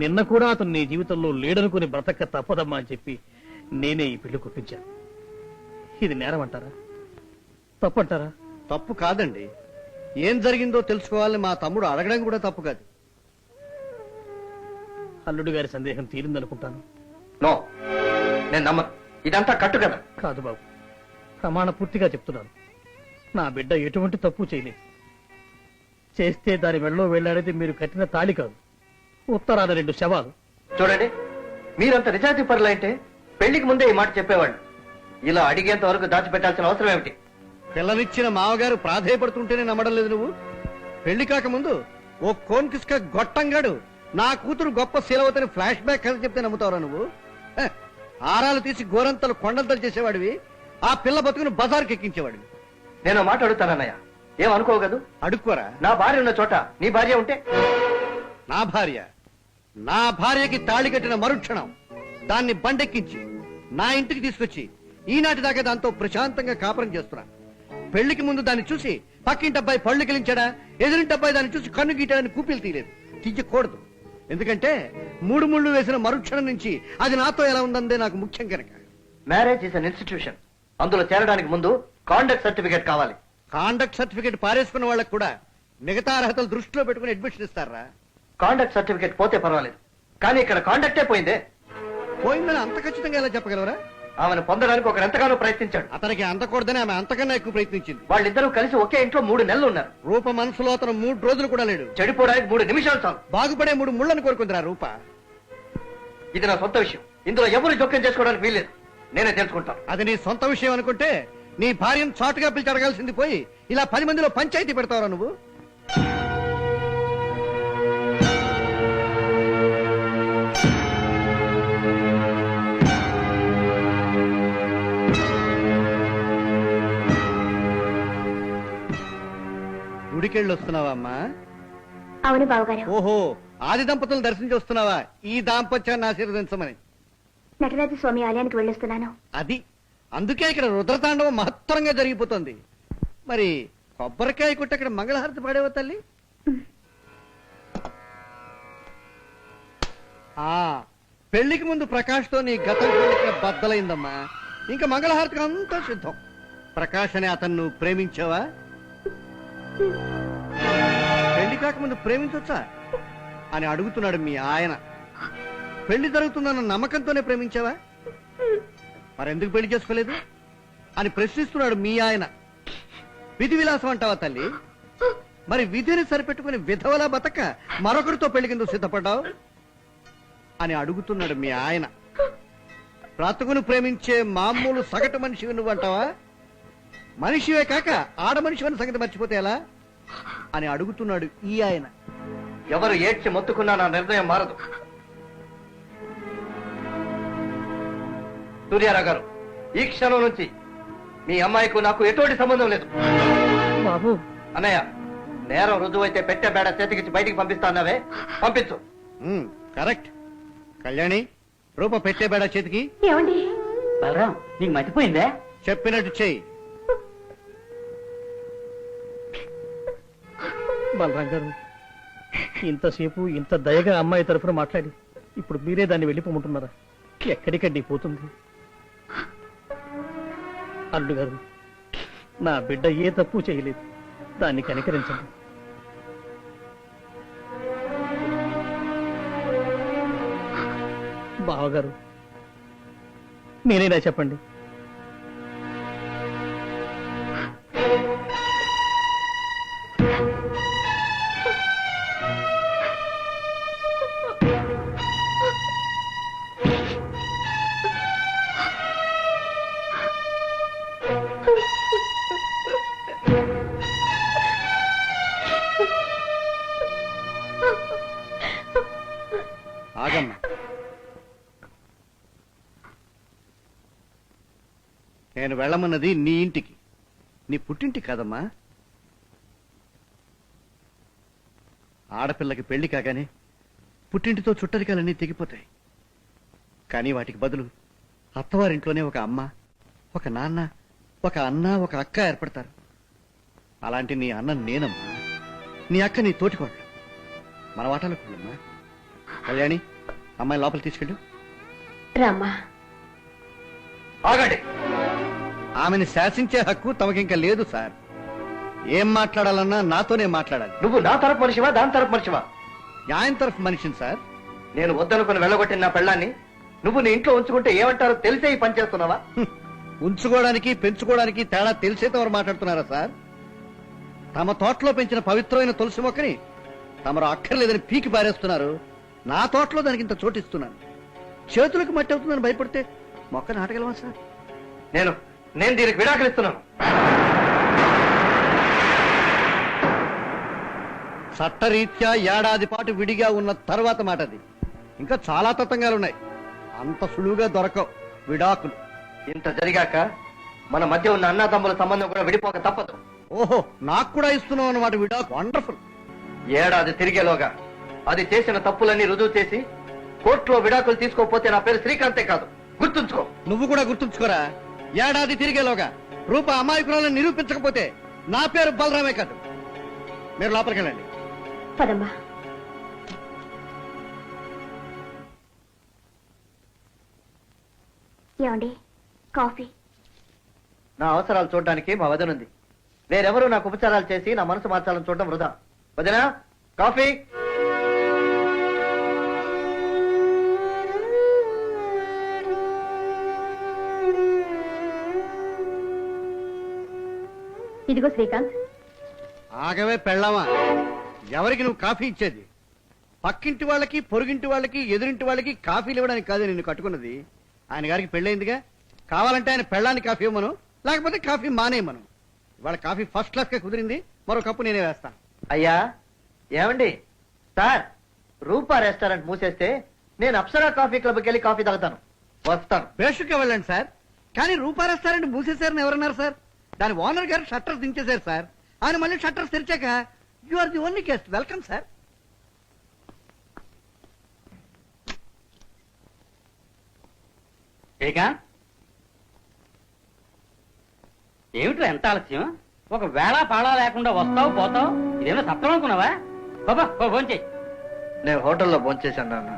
నిన్న కూడా అతను నీ జీవితంలో లేడనుకుని బ్రతక తప్పదమ్మా అని చెప్పి నేనే ఈ పెళ్లి కొప్పించాను. ఇది నేరం అంటారా, తప్పంటారా? తప్పు కాదండి. ఏం జరిగిందో తెలుసుకోవాలని మా తమ్ముడు అడగడం కూడా తప్పు కాదు. అల్లుడు గారి సందేహం తీరిందనుకుంటాను. నో, నేను నమ్మను. ఇదంతా కట్టు కదా. కాదు బాబు, ప్రమాణ పూర్తిగా చెప్తున్నాను. నా బిడ్డ ఎటువంటి తప్పు చేయలేదు. చేస్తే దాని మెడలో వెళ్ళాడేది మీరు కట్టిన తాళి కాదు, ఉత్తరాల 2 శవాలు. చూడండి, మీరంత నిజాయితీ పరులైతే పెళ్లికి ముందే ఈ మాట చెప్పేవాళ్ళు. ఇలా అడిగేంత వరకు దాచిపెట్టాల్సిన అవసరం ఏమిటి? పిల్లనిచ్చిన మావగారు ప్రాధేయపడుతుంటేనే నమ్మడం లేదు నువ్వు. పెళ్లి కాకముందు ఓ కోన్ కిస్క గొట్టంగాడు నా కూతురు గొప్ప శీలవతని ఫ్లాష్ బ్యాక్ కథ చెప్తే నమ్ముతావురా నువ్వు? హ, ఆరాలు తీసి గోరంతలు కొండంతలు చేసేవాడివి. ఆ పిల్ల బతుకును బజార్కి ఎక్కించేవాడివి. నేను మాట అడుగుతానన్నయ్య, ఏమనుకోగదు? అడుక్కోరా. నా భార్య ఉన్న చోట నీ భార్య ఉంటే? నా భార్యకి తాళి కట్టిన మరుక్షణం దాన్ని బండెక్కించి నా ఇంటికి తీసుకొచ్చి ఈనాటి దాకా దాంతో ప్రశాంతంగా కాపురం చేస్తున్నా. పెళ్లికి ముందు దాన్ని చూసి పక్కింటి అబ్బాయి పళ్ళు కిలించాడా, ఎదురింటి అబ్బాయి దాన్ని చూసి కన్ను గీటాడని కూపీలు తీయలేదు, తీయకూడదు. ఎందుకంటే 3 ముళ్ళు వేసిన మరుక్షణం నుంచి అది నాతో ఎలా ఉందందే నాకు ముఖ్యం కనుక. Marriage is an institution. అందులో చేరడానికి ముందు కాండక్ట్ సర్టిఫికేట్ కావాలి. కాండక్ట్ సర్టిఫికేట్ పారేసుకున్న వాళ్ళకు కూడా మిగతా అర్హతలు దృష్టిలో పెట్టుకుని అడ్మిషన్ ఇస్తారా? కాండక్ట్ సర్టిఫికేట్ పోతే పర్వాలేదు, కానీ ఇక్కడ కాండక్టే పోయిందే. పోయిందని అంత ఖచ్చితంగా ఎలా చెప్పగలవరా? ఆమెను పొందడానికి ఒకరు ఎంతగానో ప్రయత్నించాడు. అతనికి అందకూడదని ఆమె అంతకన్నా ఎక్కువ ప్రయత్నించింది. వాళ్ళిద్దరూ కలిసి ఒకే ఇంట్లో 3 నెలలు ఉన్నారు. రూప మనసులో అతను 3 రోజులు కూడా లేడు. చెడిపోవడానికి 3 నిమిషాలు చాలు. బాగుపడే 3 ముళ్ళను కోరుకుందిరా రూప. ఇది నా సొంత విషయం. ఇందులో ఎవరు జోక్యం చేసుకోవడానికి వీల్లేదు. నేనే తెలుసుకుంటాను. అది నీ సొంత విషయం అనుకుంటే నీ భార్యను చాటుగా పిలిచి అడగాల్సింది పోయి ఇలా 10 మందిలో పంచాయతీ పెడతావరా నువ్వు? గుడికెళ్ళి వస్తున్నావా అమ్మా? అవును బావగారు. ఓహో, ఆది దంపతులను దర్శించి వస్తున్నావా ఈ దాంపత్యాన్ని ఆశీర్వదించమని? నటరాజ స్వామి ఆలయానికి వెళ్ళొస్తున్నాను. అది అందుకే ఇక్కడ రుద్రతాండవం మహత్తరంగా జరిగిపోతుంది. మరి కొబ్బరికాయ కొట్టి అక్కడ మంగళహారతి పాడేవా తల్లి? ఆ పెళ్లికి ముందు ప్రకాష్తో నీ గతం బద్దలైందమ్మా. ఇంకా మంగళహారతికి అంతా సిద్ధం. ప్రకాష్ అనే అతను నువ్వు ప్రేమించావా? పెళ్లి కాకముందు ప్రేమించొచ్చా అని అడుగుతున్నాడు మీ ఆయన. పెళ్లి జరుగుతుందన్న నమ్మకంతోనే ప్రేమించావా? మరెందుకు పెళ్లి చేసుకోలేదు అని ప్రశ్నిస్తున్నాడు మీ ఆయన. విధి విలాసం అంటావా తల్లి? మరి విధిని సరిపెట్టుకుని విధవలా బతక మరొకరితో పెళ్లి కింద సిద్ధపడ్డావు. అని అడుగుతున్నాడు మీ ఆయన. బ్రతుకును ప్రేమించే మామూలు సగటు మనిషివి నువ్వంటావా? మనిషివే కాక ఆడ మనిషి అన్న సంగతి మర్చిపోతే ఎలా అని అడుగుతున్నాడు ఈ ఆయన. ఎవరు ఏడ్చి మొత్తుకున్నా నా నిర్ణయం మారదు. సూర్యారావు గారు, ఈ క్షణం నుంచి మీ అమ్మాయికు నాకు ఎటువంటి సంబంధం లేదు. బాబు, అన్నయ్య, నేరం రుజువైతే పెట్టే బేడ చేతికిచ్చి బయటికి పంపిస్తానవే, పంపించు. కరెక్ట్. కళ్యాణి, రూప పెట్టే బేడ చేతికి. ఏమండి? బలరాం, నీకు మర్చిపోయిందే? చెప్పినట్టు చెయ్యి. బలరాం గారు, ఇంతసేపు ఇంత దయగా అమ్మాయి తరఫున మాట్లాడి ఇప్పుడు మీరే దాన్ని వెళ్ళిపోమంటున్నారా? ఎక్కడికండి పోతుంది? అల్లుడు గారు, నా బిడ్డ ఏ తప్పు చేయలేదు, దాన్ని కనికరించండి. బావగారు, మీరేనా చెప్పండి. ఆగమ్మా. నేను వెళ్ళమన్నది నీ ఇంటికి, నీ పుట్టింటికి కాదమ్మా. ఆడపిల్లకి పెళ్లి కాగానే పుట్టింటితో చుట్టరికాలన్నీ తెగిపోతాయి. కానీ వాటికి బదులు అత్తవారింట్లోనే ఒక అమ్మ, ఒక నాన్న, ఒక అన్న, ఒక అక్క ఏర్పడతారు. అలాంటి నీ అన్న నేనమ్మా, నీ అక్క నీ తోటికోళ్ళు. మన వాటాలో కూడమ్మా. కళ్యాణి, అమ్మాయి లోపల తీసుకెళ్ళు. రామ్మా. ఆగండి. ఆమెని శాసించే హక్కు తమకింక లేదు సార్. ఏం మాట్లాడాలన్నా నాతోనే మాట్లాడాలి. నువ్వు నా తరపు మనిషివా, దాని తరపు మనిషివా? న్యాయం తరఫు మనిషిని సార్. నేను వద్దనుకుని వెళ్ళగొట్టిన నా పెళ్ళాన్ని నువ్వు నీ ఇంట్లో ఉంచుకుంటే ఏమంటారో తెలిసే ఈ పని చేస్తున్నావా? ఉంచుకోవడానికి పెంచుకోవడానికి తేడా తెలిసేతో ఎవరు మాట్లాడుతున్నారా సార్? తమ తోటలో పెంచిన పవిత్రమైన తులసి మొక్కని తమరు అక్కర్లేదని పీకి పారేస్తున్నారు. నా తోటలో దానికి ఇంత చోటిస్తున్నాను. చేతులకు మట్టి అవుతుందని భయపడితే మొక్క నాటగలవా సార్? నేను దీనికి విడాకులిస్తున్నాను. చట్టరీత్యా ఏడాది పాటు విడిగా ఉన్న తర్వాత మాట అది. ఇంకా చాలా తతంగాలున్నాయి. అంత సులువుగా దొరకవు విడాకులు. ఇంత జరిగాక మన మధ్య ఉన్న అన్నదమ్ముల సంబంధం కూడా విడిపోక తప్పదు. ఓహో, నాకు కూడా ఇస్తున్నావు అన్నమాట విడాకు. వండర్ఫుల్. ఏడాది తిరిగేలోగా అది చేసిన తప్పులన్నీ రుజువు చేసి కోర్టులో విడాకులు తీసుకోకపోతే నా పేరు శ్రీకాంతే కాదు, గుర్తుంచుకో. నువ్వు కూడా గుర్తుంచుకోరా. ఏడాది తిరిగేలోగా రూప అమాయకురాలను నిరూపించకపోతే నా పేరు బలరామే కాదు. మీరు లోపలికి వెళ్ళండి. పదమ్మా. ఏమండి, కాఫీ? నా అవసరాలు చూడడానికి మా వదనుంది. వేరెవరూ నాకు ఉపచారాలు చేసి నా మనసు మార్చాలని చూడటం వృధా. వదినా, కాఫీ. ఇదిగో శ్రీకాంత్. ఆగవే పెళ్ళామా. ఎవరికి నువ్వు కాఫీ ఇచ్చేది? పక్కింటి వాళ్ళకి, పొరుగింటి వాళ్ళకి, ఎదురింటి వాళ్ళకి కాఫీలు ఇవ్వడానికి కాదు నిన్ను కట్టుకున్నది. ఆయన గారికి పెళ్ళైందిగా. కావాలంటే ఆయన పెళ్ళాన్ని కాఫీ ఇవ్వమను, లేకపోతే కాఫీ మానేయమను. ఇవాళ కాఫీ ఫస్ట్ క్లాస్ గా కుదిరింది. మరో కప్పు నేనే వేస్తాను. అయ్యా, ఏమండి సార్, రూపా రెస్టారెంట్ మూసేస్తే నేను అప్సరా కాఫీ క్లబ్కి వెళ్ళి కాఫీ తాగుతాను. వస్తాను. బేషుగ్గా వెళ్ళండి సార్. కానీ రూపా రెస్టారెంట్ మూసేశారని ఎవరన్నారు సార్? దాని ఓనర్ గారు షట్టర్స్ దించేశారు సార్. ఆయన మళ్ళీ షట్టర్స్ తెరిచాక you are the only guest. Welcome sir. ఏమిట్రా ఎంత ఆలస్యం? ఒక వేళ పాడా లేకుండా వస్తావు పోతావు. ఇదేమో సత్రం అనుకున్నావా? బాబా భోంచే. నేను హోటల్లో భోంచేశాను నాన్న.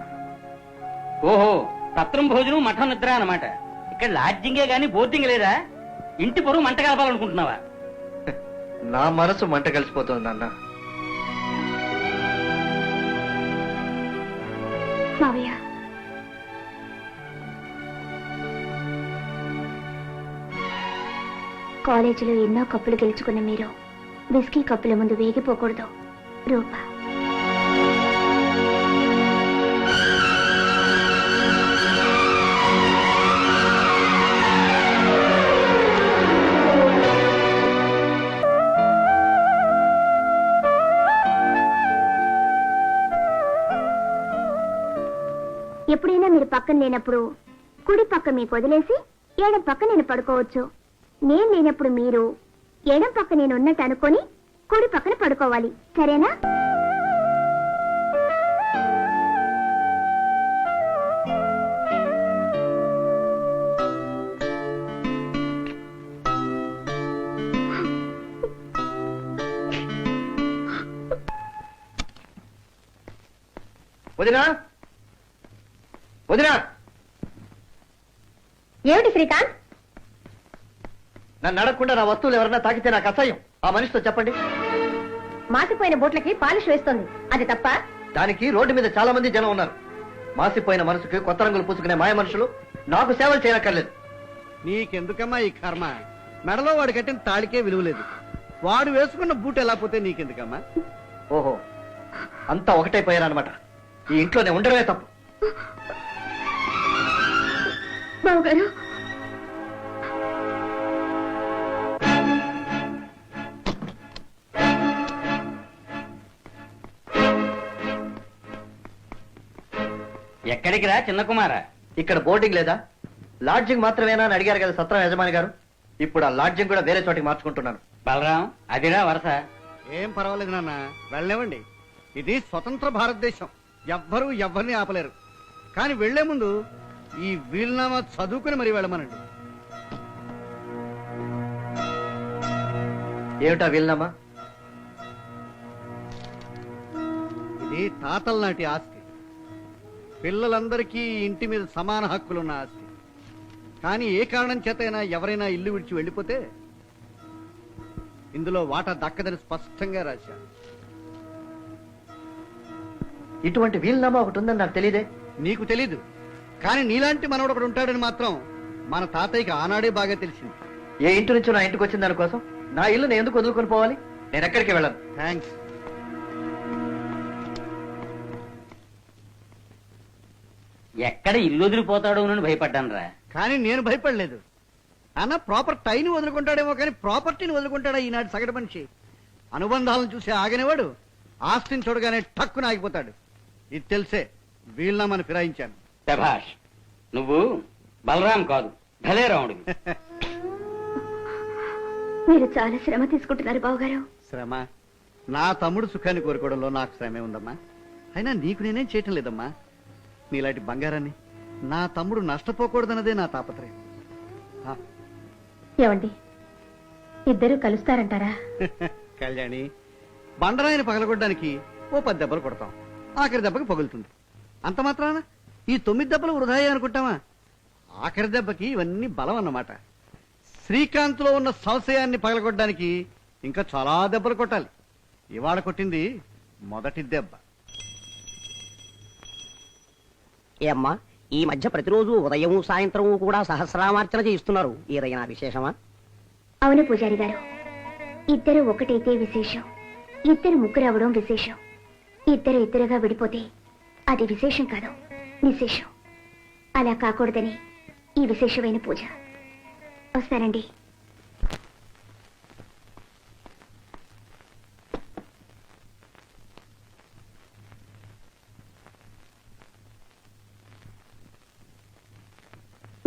ఓహో, సత్రం భోజనం మఠం నిద్ర అన్నమాట. ఇక్కడ లాడ్జింగే గానీ బోర్డింగ్ లేదా? ఇంటి పొరుగు మంట కలపాలనుకుంటున్నావా? నా మనసు మంట కలిసిపోతుంది నాన్న. మావయ్య, కాలేజీలో ఎన్నో కప్పులు గెలుచుకున్న మీరు విస్కీ కప్పుల ముందు వేగిపోకూడదు. రూపా. పక్కన లేనప్పుడు కుడి పక్క మీకు వదిలేసి ఎడం పక్క నేను పడుకోవచ్చు. నేను లేనప్పుడు మీరు ఎడం పక్క నేను ఉన్నట్టు అనుకొని కుడి పక్కన పడుకోవాలి. సరేనా? వదినా, వదినా, ఏమిటి శ్రీకాంత్? నన్ను అడగకుండా నా వస్తువులు ఎవరన్నా తాకితే నాకు అసహ్యం. ఆ మనిషితో చెప్పండి. మాసిపోయిన బోట్లకి పాలిష్ వేస్తోంది, అది తప్ప? దానికి రోడ్డు మీద చాలా మంది జనం ఉన్నారు. మాసిపోయిన మనసుకి కొత్త రంగులు పూసుకునే మాయ మనుషులు నాకు సేవలు చేయనక్కర్లేదు. నీకెందుకమ్మా ఈ కర్మ? మెడలో వాడు కట్టిన తాళికే విలువ లేదు. వాడు వేసుకున్న బూట్ ఎలా పోతే నీకెందుకమ్మా? ఓహో, అంతా ఒకటైపోయారనమాట. ఈ ఇంట్లోనే ఉండడమే తప్పు. బావగారు, ఎక్కడికి రా చిన్న కుమారా? ఇక్కడ బోర్డింగ్ లేదా? లాడ్జింగ్ మాత్రమేనా అని అడిగారు కదా సత్రం యజమాని గారు. ఇప్పుడు ఆ లాడ్జింగ్ కూడా వేరే చోటికి మార్చుకుంటున్నాను. బలరాం, అదిరా వరస. ఏం పర్వాలేదు నాన్న, వెళ్ళనివ్వండి. ఇది స్వతంత్ర భారతదేశం, ఎవ్వరూ ఎవ్వరిని ఆపలేరు. కానీ వెళ్లే ముందు ఈ వీలునామా చదువుకుని మరీ వెళ్ళమనండి. ఏమిటా వీలునామా? ఇది తాతల నాటి ఆస్తి. పిల్లలందరికీ ఇంటి మీద సమాన హక్కులున్న ఆస్తి. కానీ ఏ కారణం చేతైనా ఎవరైనా ఇల్లు విడిచి వెళ్ళిపోతే ఇందులో వాటా దక్కదని స్పష్టంగా రాశాను. ఇటువంటి వీలునామా ఒకటి ఉందని నాకు తెలియదే. నీకు తెలీదు, కానీ నీలాంటి మనవడు ఒకడు ఉంటాడని మాత్రం మన తాతయ్యకి ఆనాడే బాగా తెలిసింది. ఏ ఇంటి నుంచో నా ఇంటికి వచ్చిన దానికోసం నా ఇల్లు నేను ఎందుకు వదులుకొని పోవాలి? నేను ఎక్కడికి వెళ్ళను. థ్యాంక్స్. ఎక్కడ ఇల్లు వదిలిపోతాడో అని భయపడ్డాను రా. కానీ నేను భయపడలేదు. అన్న ప్రాపర్ టైని వదులుకుంటాడేమో కానీ ప్రాపర్టీని వదులుకుంటాడా ఈనాటి సగటు మనిషి? అనుబంధాలను చూసి ఆగనేవాడు ఆస్తిని చూడగానే టక్కున ఆగిపోతాడు. ఇది తెలిసే వీళ్ళమని ఫిరాయించాను. శభాష్, నువ్వు బలరాం కాదు, భలే రాముడివి. మీరు చాలా శ్రమ తీసుకుంటున్నారు బావగారు. శ్రమ? నా తమ్ముడు సుఖాన్ని కోరుకోవడంలో నాకు శ్రమే ఉందమ్మా. అయినా నీకు నేనేం చేయటం లేదమ్మా. నీలాంటి బంగారాన్ని నా తమ్ముడు నష్టపోకూడదన్నదే నా తాపత్రయం. ఏమండి, ఇద్దరు కలుస్తారంటారా? కళ్యాణి, బండరాయిని పగలగొట్టడానికి ఓ 10 దెబ్బలు కొడతాం, ఆఖరి దెబ్బకి పగులుతుంది. అంత మాత్రాన ఈ 9 దెబ్బలు వృధాయే అనుకుంటామా? ఆఖరి దెబ్బకి ఇవన్నీ బలం అన్నమాట. శ్రీకాంత్లో ఉన్న సంశయాన్ని పగలగొట్టడానికి ఇంకా చాలా దెబ్బలు కొట్టాలి. ఇవాళ కొట్టింది మొదటి దెబ్బ. ఏమ్మా, ఈ మధ్య ప్రతిరోజు ఉదయం సాయంత్రం కూడా సహస్రామార్చన చేయిస్తున్నారు, ఏదైనా విశేషమా? అవును పూజారి గారు, ఇద్దరు ఒకటైతే విశేషం, ఇద్దరు ముగ్గురు అవడం విశేషం. ఇద్దరు ఇద్దరుగా విడిపోతే అది విశేషం కాదు, నిశేషం. అలా కాకూడదని ఈ విశేషమైన పూజ. వస్తానండి.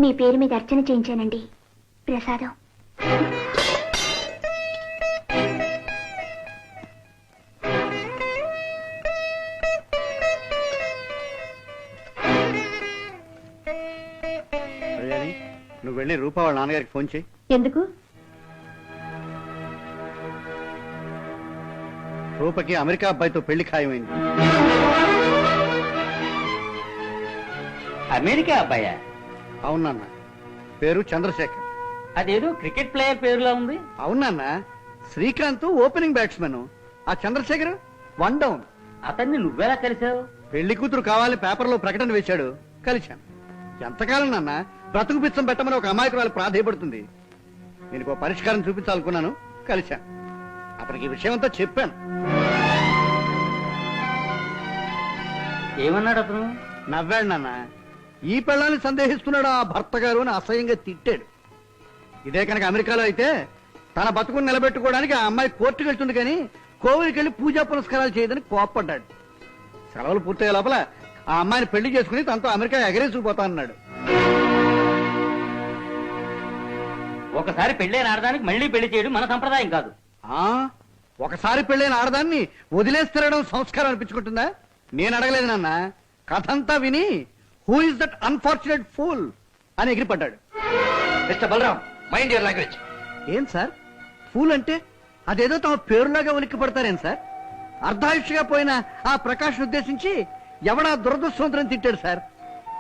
మీ పేరు మీద అర్చన చేయించానండి, ప్రసాదం. కళ్యాణి, నువ్వు వెళ్ళి రూపా వాళ్ళ నాన్నగారికి ఫోన్ చేయి. ఎందుకు? రూపకి అమెరికా అబ్బాయితో పెళ్లి ఖాయమైంది. అమెరికా అబ్బాయా? అవునన్న, పేరు చంద్రశేఖర్. అదేదో క్రికెట్ ప్లేయర్ పేరులా ఉంది. అవునన్న, శ్రీకాంత్ ఓపెనింగ్ బ్యాట్స్మెన్, ఆ చంద్రశేఖర్ 1 డౌన్. అతన్ని నువ్వెలా కలిసావు? పెళ్లి కూతురు కావాలని పేపర్లో ప్రకటన వేశాడు, కలిశాను. ఎంతకాలం నాన్న బ్రతుకు పిచ్చం పెట్టమని ఒక అమాయకురాలు ప్రాధేయపడుతుంది. నేను పరిష్కారం చూపించాలనుకున్నాను, కలిశాను. అతనికి ఈ విషయం అంతా చెప్పాను. ఏమన్నాడు అతను? నవ్వాడు నాన్న. ఈ పెళ్ళాన్ని సందేహిస్తున్నాడు ఆ భర్త గారు అని అసహ్యంగా తిట్టాడు. ఇదే కనుక అమెరికాలో అయితే తన బతుకుని నిలబెట్టుకోవడానికి ఆ అమ్మాయి కోర్టుకు వెళ్తుంది, కానీ కోవిలికి వెళ్ళి పూజా పునస్కారాలు చేయదని కోప్పడ్డాడు. సెలవులు పూర్తయ్యే లోపల ఆ అమ్మాయిని పెళ్లి చేసుకుని తనతో అమెరికా ఎగరేసుకుపోతానన్నాడు. ఒకసారి పెళ్ళైన ఆడదానికి మళ్ళీ పెళ్లి చేయడం మన సంప్రదాయం కాదు. ఆ ఒకసారి పెళ్ళైన ఆడదాన్ని వదిలేసి తిరగడం సంస్కారం అనిపించుకుంటుందా? నేను అడగలేదు నాన్న. కథంతా విని who is that unfortunate fool అని ఎగిరిపడ్డాడు. Mister Balaram, mind your language. ఏం సార్ ఫూల్ అంటే? అదేదో తమ పేరులాగా ఉలిక్కి పడతారేం సార్? అర్ధాయుష్గా పోయిన ఆ ప్రకాష్ ఉద్దేశించి ఎవడా దురదృష్టవంతుని తిట్టాడు సార్.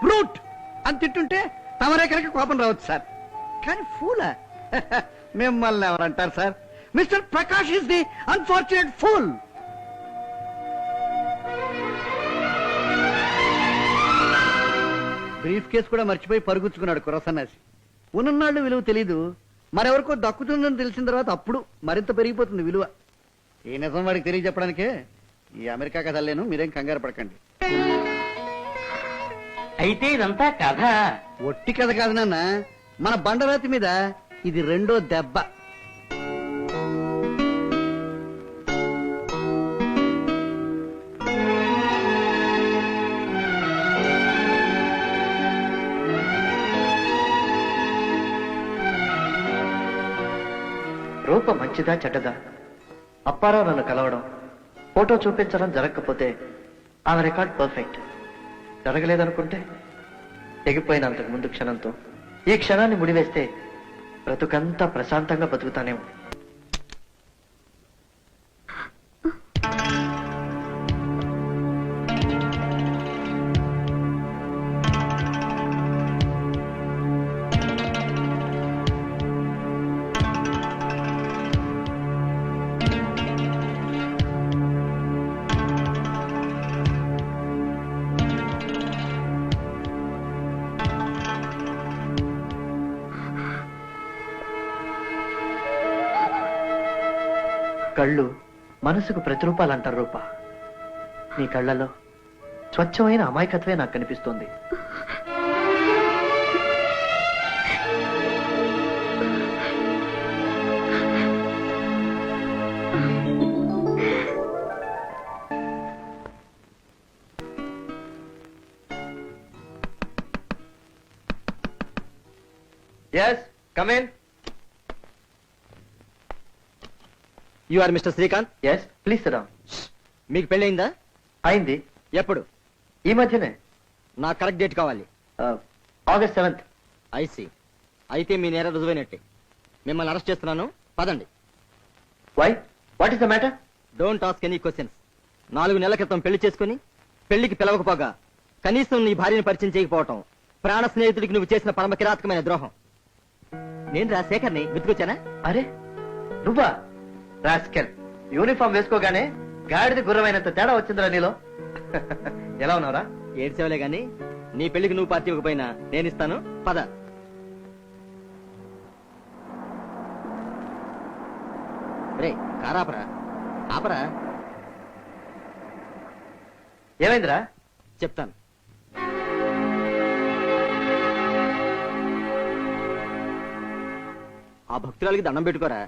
బ్రూట్ అని తిట్టుంటే తమరే కనుక కోపం రావచ్చు సార్. కానీ ఫూలా? మిమ్మల్ని ఎవరంటారు sir? Mister Prakash is the unfortunate fool. Brief case కూడా మర్చిపోయి పరుగుచ్చుకున్నాడు కురసన్నాసి. ఉన్ననాళ్ళు విలువ తెలీదు, మరెవరికో దక్కుతుందని తెలిసిన తర్వాత అప్పుడు మరింత పెరిగిపోతుంది విలువ. ఈ నిజం వాడికి తెలియజెప్పడానికే ఈ అమెరికా కథ లేను, మీరేం కంగారు పడకండి. అయితే ఇదంతా కథ. ఒట్టి కథ కాదు నాన్న, మన బండరాతి మీద ఇది రెండో దెబ్బ. రూప మంచిదా చెడ్డదా? అప్పారావు నన్ను కలవడం, ఫోటో చూపించడం జరగకపోతే ఆమె రికార్డ్ పర్ఫెక్ట్. జరగలేదనుకుంటే తెగిపోయినంతకు ముందు క్షణంతో ఈ క్షణాన్ని ముడివేస్తే బ్రతుకంతా ప్రశాంతంగా బతుకుతానేమో. కళ్ళు మనసుకు ప్రతిరూపాలు అంటారు రూప. నీ కళ్ళలో స్వచ్ఛమైన అమాయకత్వే నాకు కనిపిస్తోంది. Yes, come in. You are mister Srikanth? Yes, please sit down. మీకు పెళ్ళయిందా? అయింది. ఎప్పుడు? ఈ మధ్యనే. నా కరెక్ట్ డేట్ కావాలి. August 7th. ఐసి. అయితే మీ నేర రుజువైనట్టే. మిమ్మల్ని అరెస్ట్ చేస్తున్నాను, పదండి. Why? What is the matter? Don't ask any questions. 4 నెలల క్రితం పెళ్లి చేసుకుని పెళ్లికి పిలవకపోగా కనీసం నీ భార్యను పరిచయం చేయకపోవటం ప్రాణ స్నేహితుడికి నువ్వు చేసిన పరమ కిరాతకమైన ద్రోహం. నేను రా శేఖర్ని గుర్తుకొచ్చానా? అరే నువ్వా? రాస్కెల్, యూనిఫామ్ వేసుకోగానే గాడిద గుర్రమైనంత తేడా వచ్చిందిరా నీలో. ఎలా ఉన్నావురా? ఏడ్చేవలే గాని నీ పెళ్లికి నువ్వు పార్టీ ఇవ్వకపోయినా నేను ఇస్తాను, పద. రే కారాపరా, ఆపరా. ఏమైందిరా? చెప్తాను. ఆ భక్తురాలకి దండం పెట్టుకోరా.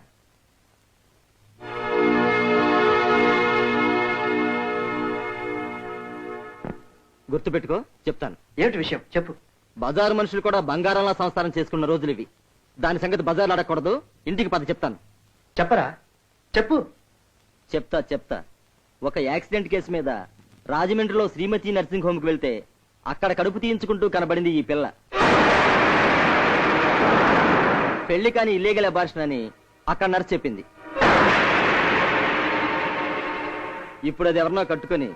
గుర్తు పెట్టుకో, చెప్తాను. ఏమిటి విషయం చెప్పు. బజారు మనుషులు కూడా బంగారంలా సంసారం చేసుకున్న రోజులు ఇవి. దాని సంగతి బజార్లో అడగకూడదు, ఇంటికి పద చెప్తాను. చెప్పరా, చెప్పు. చెప్తా. ఒక యాక్సిడెంట్ కేసు మీద రాజమండ్రిలో శ్రీమతి నర్సింగ్ హోమ్ కి వెళ్తే అక్కడ కడుపు తీయించుకుంటూ కనబడింది ఈ పిల్ల. పెళ్లి కాని ఇల్లీగల్ అబార్షన్ అని అక్కడ నర్స్ చెప్పింది. ఇప్పుడు అది ఎవరినో కట్టుకుని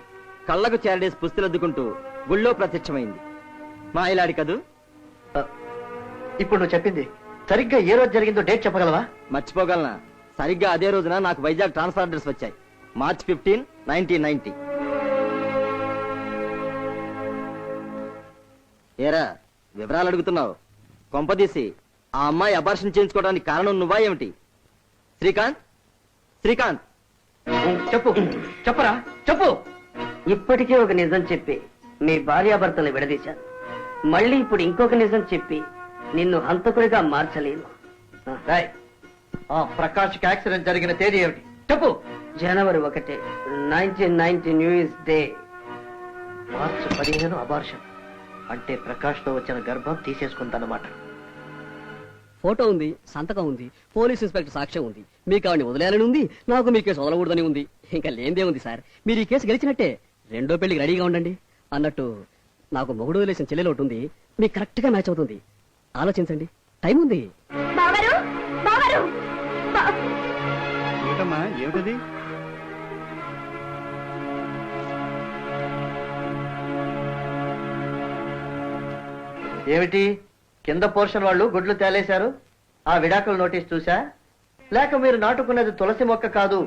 కళ్ళకు చేరడేసి పుస్తులద్దుకుంటూ గుళ్ళో ప్రత్యక్షమైంది. మా ఇలాడి కదూ. ఇప్పుడు నువ్వు చెప్పింది సరిగ్గా ఏ రోజు జరిగిందో డేట్ చెప్పగలవా? మర్చిపోగలనా? సరిగ్గా అదే రోజున నాకు వైజాగ్ ట్రాన్స్ఫర్ అడ్రస్ వచ్చాయి. March 15, 1990. ఏరా వివరాలు అడుగుతున్నావు? కొంపదీసి ఆ అమ్మాయి అబార్షన్ చేయించుకోవడానికి కారణం నువ్వా ఏమిటి? శ్రీకాంత్ చెప్పరా, చెప్పు. ఇప్పటికే ఒక నిజం చెప్పి మీ భార్యాభర్తలు విడదీశాను. మళ్ళీ ఇప్పుడు ఇంకొక నిజం చెప్పి నిన్ను హంతకుడిగా మార్చలేను. రాయ్, ఆ ప్రకాష్ కి యాక్సిడెంట్ జరిగిన తేదీ ఏమిటి చెప్పు. January 1, 1990 New Year's Day. March 15 abortion అంటే ప్రకాష్ తో వచ్చిన గర్భం తీసేసుకుందన్నమాట. ఫోటో ఉంది, సంతకం ఉంది, పోలీస్ ఇన్స్పెక్టర్ సాక్ష్యం ఉంది. మీకు ఆవిడని వదిలేయాలని ఉంది, నాకు మీ కేసు వదలకూడదని ఉంది. ఇంకా లేనిదే ఉంది సార్. మీరు ఈ కేసు గెలిచినట్టే. రెండో పెళ్లికి రెడీగా ఉండండి. అన్నట్టు నాకు మొగుడు వదిలేసిన చెల్లెలు ఒకటి ఉంది, మీకు కరెక్ట్ గా మ్యాచ్ అవుతుంది. ఆలోచించండి, టైం ఉంది. బావగారు బావగారు ఏమిటమ్మా ఏమిటది? ఏమిటి కింద పోర్షన్ వాళ్ళు గుడ్లు తేలేశారు? ఆ విడాకుల నోటీస్ చూసా? లేక మీరు నాటుకున్నది తులసి మొక్క కాదు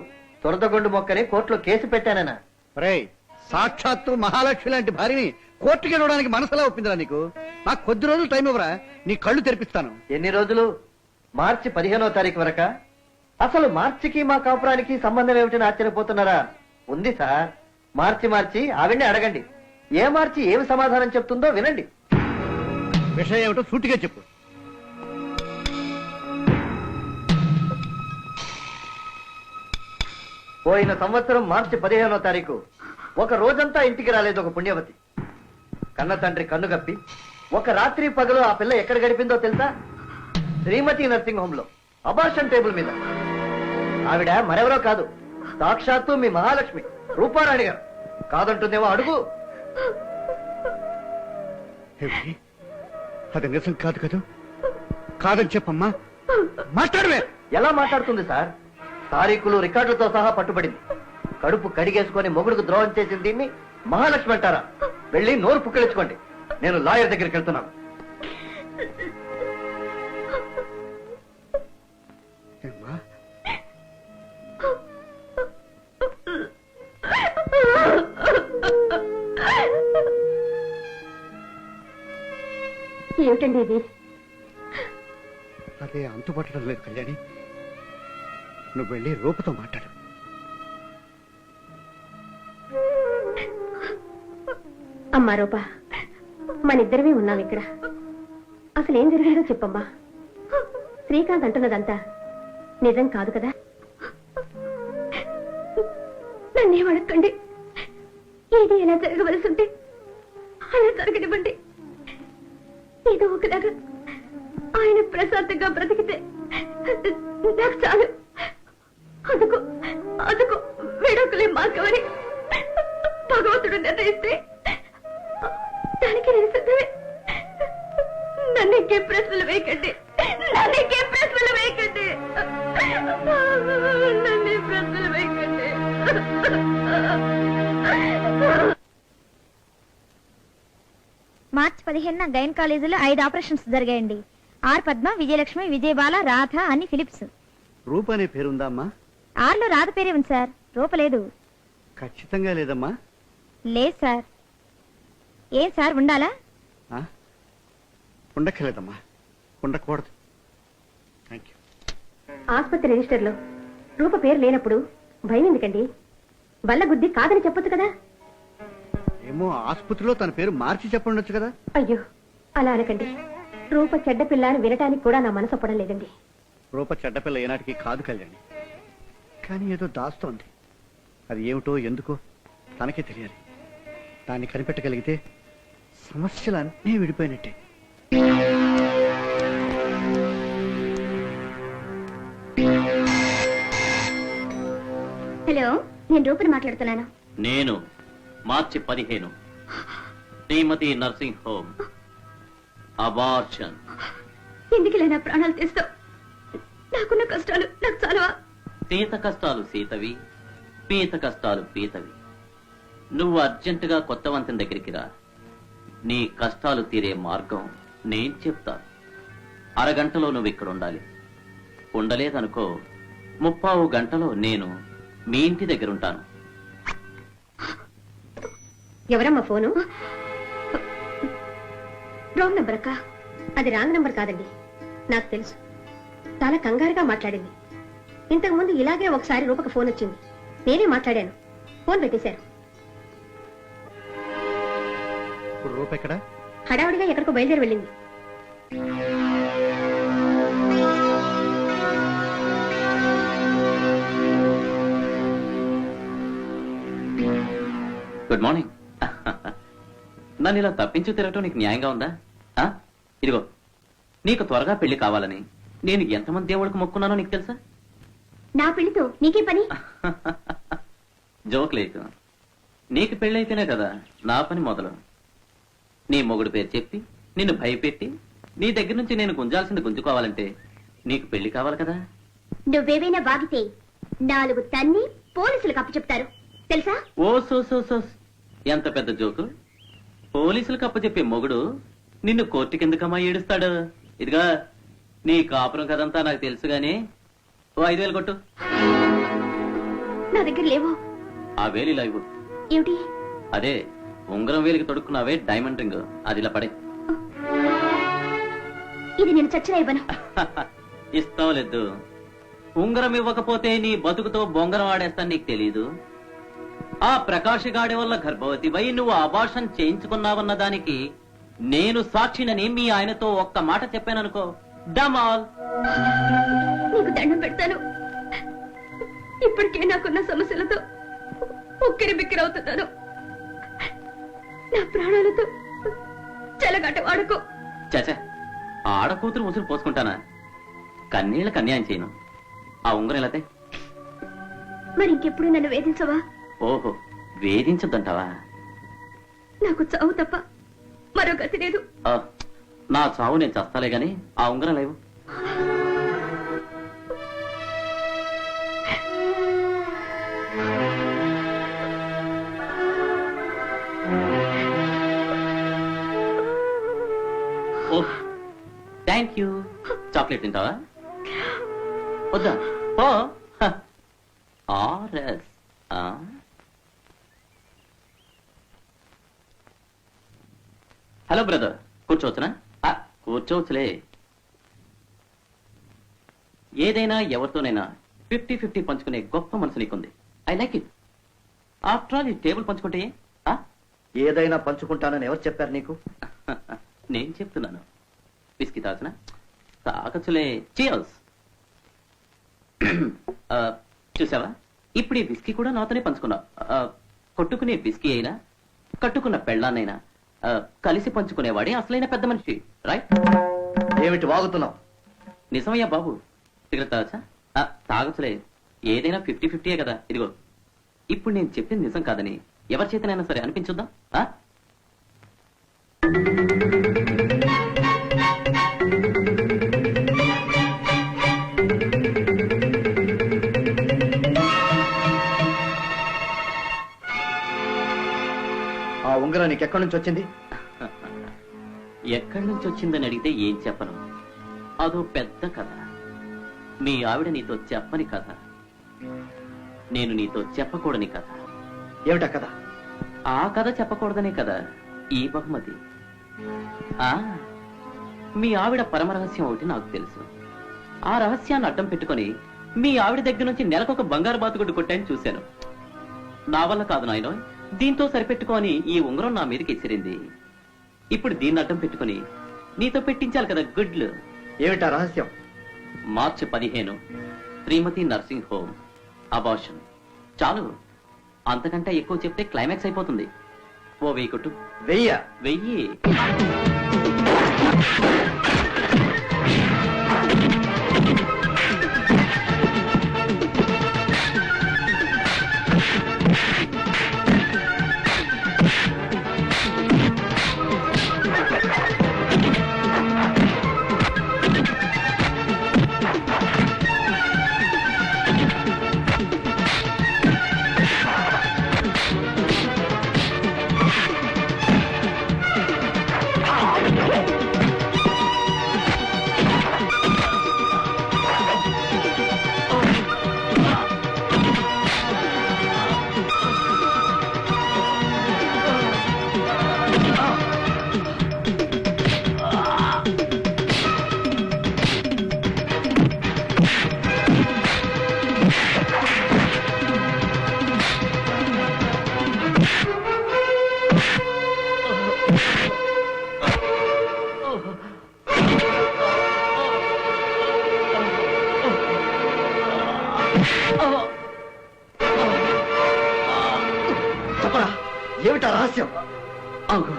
తురదగొండు మొక్కని కోర్టులో కేసు పెట్టానన్నా? రేయ్, సాక్షాత్తు మహాలక్ష్మి లాంటి భార్యని కోర్టుకి వెళ్ళడానికి మనసులా ఒప్పిందిరా నీకు? నాకు కొద్ది రోజులు టైం ఇవ్వరా, నీ కళ్ళు తెరిపిస్తాను. ఎన్ని రోజులు? మార్చి 15వ తారీఖు వరక? అసలు మార్చికి మా కాపురానికి సంబంధం ఏమిటని ఆశ్చర్యపోతున్నారా? ఉంది సార్. మార్చి ఆవిడ్ని అడగండి. ఏ మార్చి ఏమి సమాధానం చెప్తుందో వినండి. విషయం ఏమిటో సూటిగా చెప్పు. పోయిన సంవత్సరం మార్చి 15వ తారీఖు ఒక రోజంతా ఇంటికి రాలేదు ఒక పుణ్యవతి. కన్న తండ్రి కన్ను గప్పి ఒక రాత్రి పగలు ఆ పిల్ల ఎక్కడ గడిపిందో తెలుసా? శ్రీమతి నర్సింగ్ హోమ్ లో అబార్షన్ టేబుల్ మీద. ఆవిడ మరెవరో కాదు, సాక్షాత్తు మీ మహాలక్ష్మి రూపారాణి గారు. కాదంటుందేమో అడుగు. ఏమిటి? అది నిజం కాదు కదా? కాదని చెప్పమ్మా, మాట్లాడవే. ఎలా మాట్లాడుతుంది సార్? తారీఖులు రికార్డులతో సహా పట్టుబడింది. కడుపు కడిగేసుకొని మొగుడుకు ద్రోహం చేసిన దీన్ని మహాలక్ష్మి అంటారా? వెళ్ళి నోరు పుక్కిలించుకోండి. నేను లాయర్ దగ్గరికి వెళ్తున్నాను. ఏమ్మా? ఏమిటండి ఇది? అదే అంతుపట్టడం లేదు కళ్యాణి. నువ్వు వెళ్ళి రూపతో మాట్లాడు. అమ్మా రూప, మనిద్దరమే ఉన్నాం ఇక్కడ. అసలు ఏం జరిగిందో చెప్పమ్మా. శ్రీకాంత్ అంటున్నదంతా నిజం కాదు కదా? నన్నే అడగండి. ఏది ఎలా జరగవలసి ఉంటే అలా జరగనివ్వండి. ఏదో ఒకలాగా ఆయన ప్రశాంతంగా బ్రతికితే నాకు చాలు. అందుకు విడాకులే మార్గమని భగవంతుడు నిర్ణయిస్తే దానికి నేను సిద్ధమే. నన్ను ప్రశ్నలు వేయకండి. నన్ను ప్రశ్నలు వేయకండి. నన్ను ప్రశ్నలు వేయకండి. మార్చి 15న గైన్ కాలేజీలో 5 ఆపరేషన్స్ జరిగాయండి. ఆర్ పద్మ, విజయలక్ష్మి, విజయబాల, రాధ అని ఫిలిప్స్. రూప అనే పేరుందా అమ్మా? ఆర్లో రాధ పేరే ఉంది సార్, రూప లేదు. ఖచ్చితంగా లేదమ్మా. లేదు సార్. ఏం సార్ ఉండాలా? ఉండక్కర్లేదమ్మా, ఉండకూడదు. Thank you. ఆసుపత్రి రిజిస్టర్లో రూప పేరు లేనప్పుడు భయం ఎందుకండి? వల్ల గుద్ది కాదని చెప్పొచ్చు కదా? ఏమో, ఆసుపత్రిలో తన పేరు మార్చి చెప్పండొచ్చు కదా? అయ్యో, అలా అనకండి. రూప చెడ్డ పిల్ల అని వినటానికి కూడా నా మనసు ఒప్పడం లేదండి. రూప చెడ్డపిల్ల ఏనాటికి కాదు కళ్యాణి. కానీ ఏదో దాస్తోంది. అది ఏమిటో ఎందుకో తనకే తెలియాలి. దాన్ని కనిపెట్టగలిగితే సమస్యలు అన్నీ విడిపోయినట్టే. హలో, నేను రూపని మాట్లాడుతున్నాను. నేను మార్చి 15 శ్రీమతి నర్సింగ్ హోమ్ అబార్షన్. ఎందుకు ఇలా నా ప్రాణాలు తీస్తావు? నాకున్న కష్టాలు నాకు చాలవా? సీత కష్టాలు సీతవి, పీత కష్టాలు పీతవి. నువ్వు అర్జెంటుగా కొత్త వంతెన దగ్గరికి రా. నీ కష్టాలు తీరే మార్గం నేను చెప్తాను. అరగంటలో నువ్వు ఇక్కడ ఉండాలి. ఉండలేదనుకో 30 గంటలో నేను మీ ఇంటి దగ్గర ఉంటాను. ఎవరమ్మా ఫోను? రాంగ్ నంబర్ అక్క. అది రాంగ్ నంబర్ కాదండి, నాకు తెలుసు. చాలా కంగారుగా మాట్లాడింది. ఇంతకు ముందు ఇలాగే ఒకసారి రూపకు ఫోన్ వచ్చింది. నేనే మాట్లాడాను. ఫోన్ పెట్టేశారు. ఇప్పుడు రూప ఎక్కడ? హడావుడిగా ఎక్కడికో బయలుదేరి వెళ్ళింది. Good morning. నన్ను ఇలా తప్పించు తిరగటం నీకు న్యాయంగా ఉందా? ఆ? ఇదిగో, నీకు త్వరగా పెళ్లి కావాలని నేను ఎంతమంది దేవుడికి మొక్కున్నానో నీకు తెలుసా? నా పెళ్లితో నీకే పని? జోక్ లేకు. నీకు పెళ్ళైతేనే కదా నా పని మొదలు. నీ మొగుడు పేరు చెప్పి నిన్ను భయపెట్టి నీ దగ్గర నుంచి నేను గుంజాల్సింది గుంజుకోవాలంటే నీకు పెళ్లి కావాలి కదా. నువ్వేవైనా వాగితే 4 తన్ని పోలీసులకు అప్పచెప్తారు తెలుసా? ఓ సో ఎంత పెద్ద జోకు. పోలీసులకు అప్పచెప్పే మొగుడు నిన్ను కోర్టు కిందకమ్మా ఏడుస్తాడు. ఇదిగా నీ కాపురం కదంతా నాకు తెలుసు గాని ఓ 5,000 కొట్టు. నా దగ్గర లేవో. ఆ వేలు ఇలా ఇవ్వు. ఏమిటి? అదే ఉంగరం వేలికి తొడుక్కున్నావే డైమండ్ రింగ్, అది ఇలా పడే. ఇది నేను చచ్చినా ఇవ్వను. ఇస్తావు లేదు. ఉంగరం ఇవ్వకపోతే నీ బతుకుతో బొంగరం ఆడేస్తాను నీకు తెలీదు. ఆ ప్రకాష్ గాడి వల్ల గర్భవతివై నువ్వు అబార్షన్ చేయించుకున్నావన్న దానికి నేను సాక్షినని మీ ఆయనతో ఒక్క మాట చెప్పాననుకో, డమాల్. నీకు దండం పెడతాను. ఇప్పటికే నాకున్న సమస్యలతో ఉక్కిరి బిక్కిరవుతున్నాను. నా ప్రాణాలతో చెలగాట వాడుకో. చచ, ఆడకూతురు ముసురు పోసుకుంటానా? కన్నీళ్ళకి అన్యాయం చేయను. ఆ ఉంగరం ఎలాతే? మరి ఇంకెప్పుడు నన్ను వేధించవా? ఓహో, వేధించొద్దంటావా? నాకు చావు తప్ప మరో గతి లేదు. నా చావు నేను చస్తాలే గాని ఆ ఉంగరం లేవు. ఓహ్, థ్యాంక్ యూ. చాక్లెట్ తింటావా? వద్దా? O R S. హలో బ్రదర్, కూర్చోవచ్చునా? కూర్చోవచ్చులే. ఏదైనా ఎవరితోనైనా 50-50 పంచుకునే గొప్ప మనసు నీకుంది. I like it. After all ఈ టేబుల్ పంచుకుంటే ఏదైనా పంచుకుంటానని ఎవరు చెప్పారు నీకు? నేను చెప్తున్నాను. విస్కీ తాగుతున్నా? తాగచ్చులే. చియర్స్. చూసావా, ఇప్పుడు ఈ విస్కీ కూడా నాతోనే పంచుకున్నావు. కొట్టుకునే విస్కీ అయినా కట్టుకున్న పెళ్ళాన్నైనా కలిసి పంచుకునేవాడే అసలైన పెద్ద మనిషి, రైట్? ఏమిటి వాగుతున్నావు? నిజమయ్యా బాబు. సిగరెట్ తాగచ్చా? తాగచ్చులే. ఏదైనా 50-50 కదా. ఇదిగో, ఇప్పుడు నేను చెప్పింది నిజం కాదని ఎవరి చేతనైనా సరే అనిపించుద్దాం. ఆ ఉంగరం నీకు ఎక్కడి నుంచి వచ్చింది? ఎక్కడి నుంచి వచ్చిందని అడిగితే ఏం చెప్పను. అదో పెద్ద కథ. మీ ఆవిడ నీతో చెప్పని కథ, నేను నీతో చెప్పకూడని కథ. ఏమిటా కథ? ఆ కథ చెప్పకూడదనే కదా ఈ బహుమతి. మీ ఆవిడ పరమరహస్యం ఒకటి నాకు తెలుసు. ఆ రహస్యాన్ని అడ్డం పెట్టుకుని మీ ఆవిడ దగ్గర నుంచి నెలకొక బంగారు బాతుగుడ్డు కొట్టాయని చూశాను. నా వల్ల కాదు నాయనో, దీంతో సరిపెట్టుకొని ఈ ఉంగరం నా మీదకి ఎసిరింది. ఇప్పుడు దీన్ని అడ్డం పెట్టుకుని నీతో పెట్టించాలి కదా గుడ్లు. ఏమిటా రహస్యం? మార్చి 15 శ్రీమతి నర్సింగ్ హోమ్ అబార్షన్. చాలు, అంతకంటే ఎక్కువ చెప్తే క్లైమాక్స్ అయిపోతుంది. ఓ 1000 కొట్టు. 1000. చెప్పరా, ఏమిటా రహస్యం? ఎవరా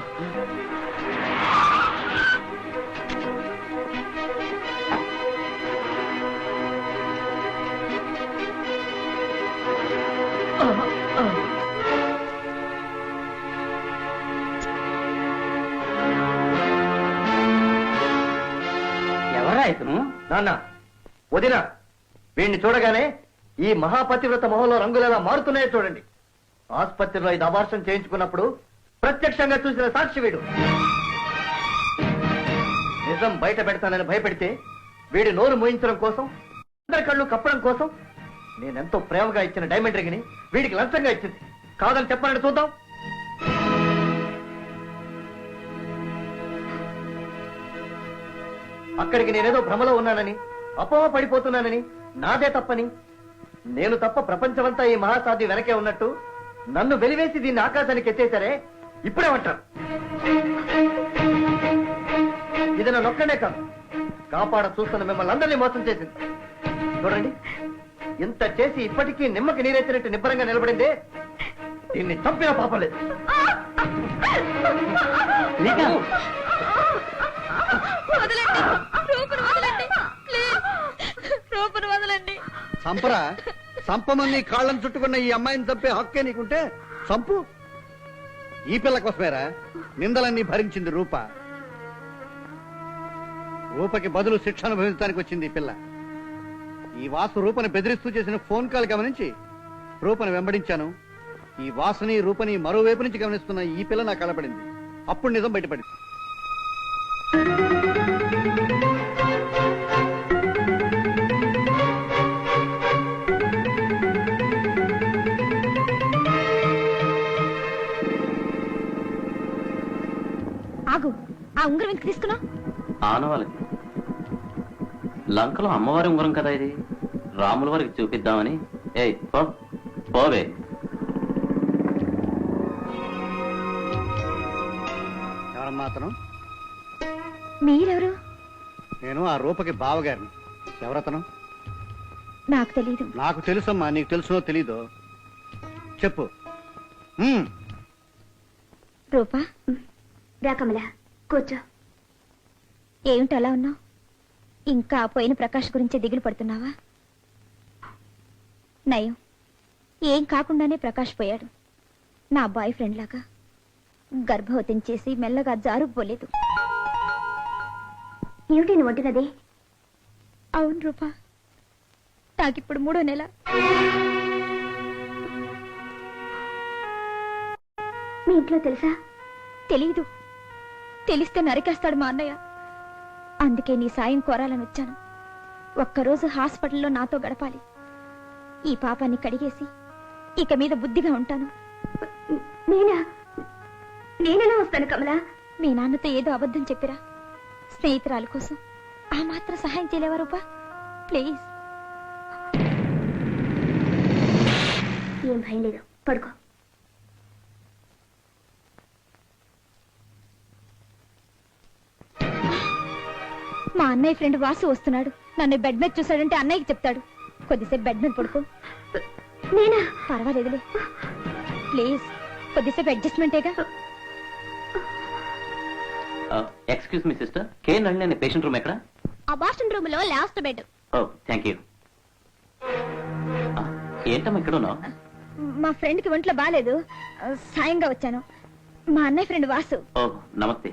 ఇతను? నాన్న వదిన వీడిని చూడగానే ఈ మహాపతివ్రత మొహంలో రంగులు ఎలా మారుతున్నాయో చూడండి. ఆసుపత్రిలో ఇది అబార్షన్ చేయించుకున్నప్పుడు ప్రత్యక్షంగా చూసిన సాక్షి వీడు. నిజం బయట పెడతానని భయపెడితే వీడి నోరు మోయించడం కోసం, అందరి కళ్ళు కప్పడం కోసం నేనెంతో ప్రేమగా ఇచ్చిన డైమండ్ రింగ్ ని వీడికి లంచంగా ఇచ్చింది. కాదని చెప్పాలని చూద్దాం. అక్కడికి నేనేదో భ్రమలో ఉన్నానని, అపోహ పడిపోతున్నానని, నాదే తప్పని, నేను తప్ప ప్రపంచమంతా ఈ మహాసాధ్య వెనకే ఉన్నట్టు నన్ను వెలివేసి దీన్ని ఆకాశానికి ఎత్తేసారే, ఇప్పుడేమంటారు? ఇది నా నొక్కనే కాదు, కాపాడ చూస్తున్న మిమ్మల్ని అందరినీ మోసం చేసింది. చూడండి, ఇంత చేసి ఇప్పటికీ నిమ్మకి నీరెత్తినట్టు నిబ్బరంగా నిలబడిందే, దీన్ని చంపిన పాపం లేదు. సంపరా, సంపమని కాళ్ళను చుట్టుకున్న ఈ అమ్మాయిని చంపే హక్కే నీకుంటే సంపు. ఈ పిల్ల కోసమేరా నిందలన్నీ భరించింది రూప. రూపకి బదులు శిక్ష అనుభవించడానికి వచ్చింది ఈ పిల్ల. ఈ వాసు రూపని బెదిరిస్తూ చేసిన ఫోన్ కాల్ గమనించి రూపని వెంబడించాను. ఈ వాసుని రూపని మరోవైపు నుంచి గమనిస్తున్న ఈ పిల్ల నా కలపడింది. అప్పుడు నిజం బయటపడింది. ఆగు, ఆ ఉంగరం ఎందుకు తీసుకున్నావు? ఆనవాళ్ళకి లంకలో అమ్మవారి ఉంగరం కదా ఇది, రాముల వారికి చూపిద్దామని. ఏయ్ పోవే. ఎవరమ్మా అతను? మీరెవరు? నేను ఆ రూపకి బావగారిని. ఎవరతను? నాకు తెలీదు. నాకు తెలుసమ్మా, నీకు తెలుసునో తెలీదో చెప్పు. రూపా, రా కమల, కూర్చో. ఏమిటి అలా ఉన్నావు? ఇంకా పోయిన ప్రకాష్ గురించే దిగులు పడుతున్నావా? నయం, ఏం కాకుండానే ప్రకాష్ పోయాడు. నా బాయ్ ఫ్రెండ్ లాగా గర్భవతిని చేసి మెల్లగా జారుకుపోలేదు. ఏమిటి నువ్వు వంటినది? అవును రూపా, నాకిప్పుడు 3వ నెల. మీ ఇంట్లో తెలుసా? తెలీదు. తెలిస్తే నరికేస్తాడు మా అన్నయ్య. అందుకే నీ సాయం కోరాలని వచ్చాను. ఒక్కరోజు హాస్పిటల్లో నాతో గడపాలి. ఈ పాపాన్ని కడిగేసి ఇక మీద బుద్ధిగా ఉంటాను. నేనెలా వస్తాను కమలా? మీ నాన్నతో ఏదో అబద్ధం చెప్పిరా. స్నేహితురాల కోసం ఆ మాత్రం సహాయం చేయలేవా రూపా? ప్లీజ్. ఏం భయం లేదు, పడుకో. మా అన్నయ్య ఫ్రెండ్ వాసు వస్తున్నాడు. నన్ను బెడ్ మీద చూశాడంటే అన్నయ్యకి చెప్తాడు. కొద్దిసేపు బెడ్ మీద పడుకో. నేనా? పర్వాలేదులే, ప్లీజ్. కొద్దిసేపు అడ్జస్ట్మెంటేగా. Excuse me sister, K Nalini అనే పేషెంట్ రూమ్ ఎక్కడ? ఆ బాస్టన్ రూమ్ లో last bed. Oh thank you. ఏంటమ్మా ఇక్కడ ఉన్నావు? మా ఫ్రెండ్ కి ఒంట్లో బాగాలేదు, సాయంగా వచ్చాను. మా అన్నయ్య ఫ్రెండ్ వాసు. ఓ నమస్తే.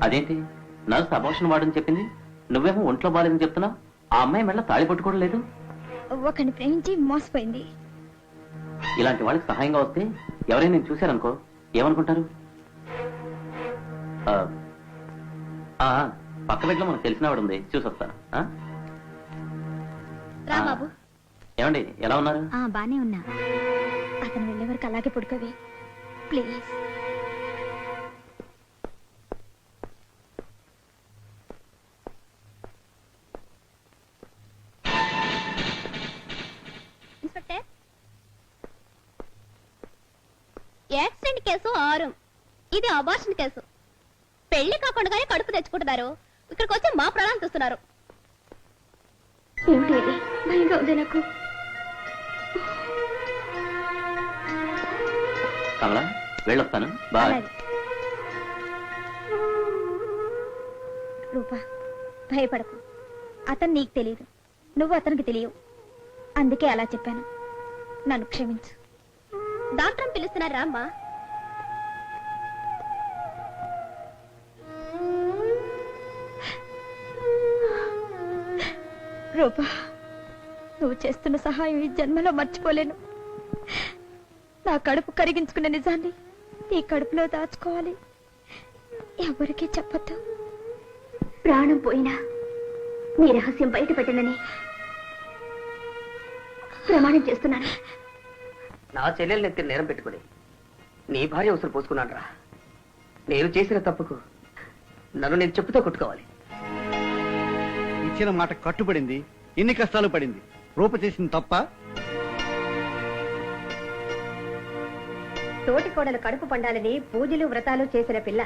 అదేంటి, నర్స్ అబార్షన్ వాడని చెప్పింది, నువ్వేమో ఒంట్లో బాగాలేదని చెప్తున్నావు. ఆ అమ్మాయి మెళ్ళ తాళి పట్టుకోవడం లేదు. ఒకరిని ప్రేమించి మోసపోయింది. ఇలాంటి వాళ్ళకి సహాయంగా వస్తే ఎవరైనా నేను చూశారనుకో ఏమనుకుంటారు? పక్క బెడ్లో మనకు తెలిసిన వాడు ఉంది, చూసి వస్తాను. రా బాబు. ఏమండి, ఎలా ఉన్నారు? బానే ఉన్నా. అతను వెళ్ళే వరకు అలాగే పడుకోవే ప్లీజ్. ఇన్స్పెక్టర్, యాక్సిడెంట్ కేసు 6, ఇది అబార్షన్ కేసు. పెళ్లి కాకుండానే కడుపు తెచ్చుకుంటున్నారు. ఇక్కడికి వచ్చి మా ప్రాణాలు చూస్తున్నారు. ఏమిటి ఇది? భయంగా ఉంది నాకు. కమలా వెళ్ళొస్తాను. బాయ్. అలాగే. రూపా, భయపడకు. అతను నీకు తెలియదు, నువ్వు అతనికి తెలియవు. అందుకే అలా చెప్పాను. నన్ను క్షమించు. డాక్టర్ పిలుస్తున్నారా అమ్మా? రూపా, నువ్వు చేస్తున్న సహాయం ఈ జన్మలో మర్చిపోలేను. నా కడుపు కరిగించుకున్న నిజాన్ని నీ కడుపులో దాచుకోవాలి. ఎవరికీ చెప్పొద్దు. ప్రాణం పోయినా నీ రహస్యం బయట పెట్టనని ప్రమాణం చేస్తున్నాను. నా చెల్లెల్ని ఎత్తి నేరం పెట్టుకుని నీ భార్య ఉసురు పోసుకున్నాను రా. నేను చేసిన తప్పుకు నన్ను నేను చెప్పుతో కొట్టుకోవాలి. ఇచ్చిన మాట కట్టుబడింది, ఎన్ని కష్టాలు పడింది. రూప చేసిన తప్ప? తోటి కోడలు కడుపు పండాలని పూజలు వ్రతాలు చేసిన పిల్ల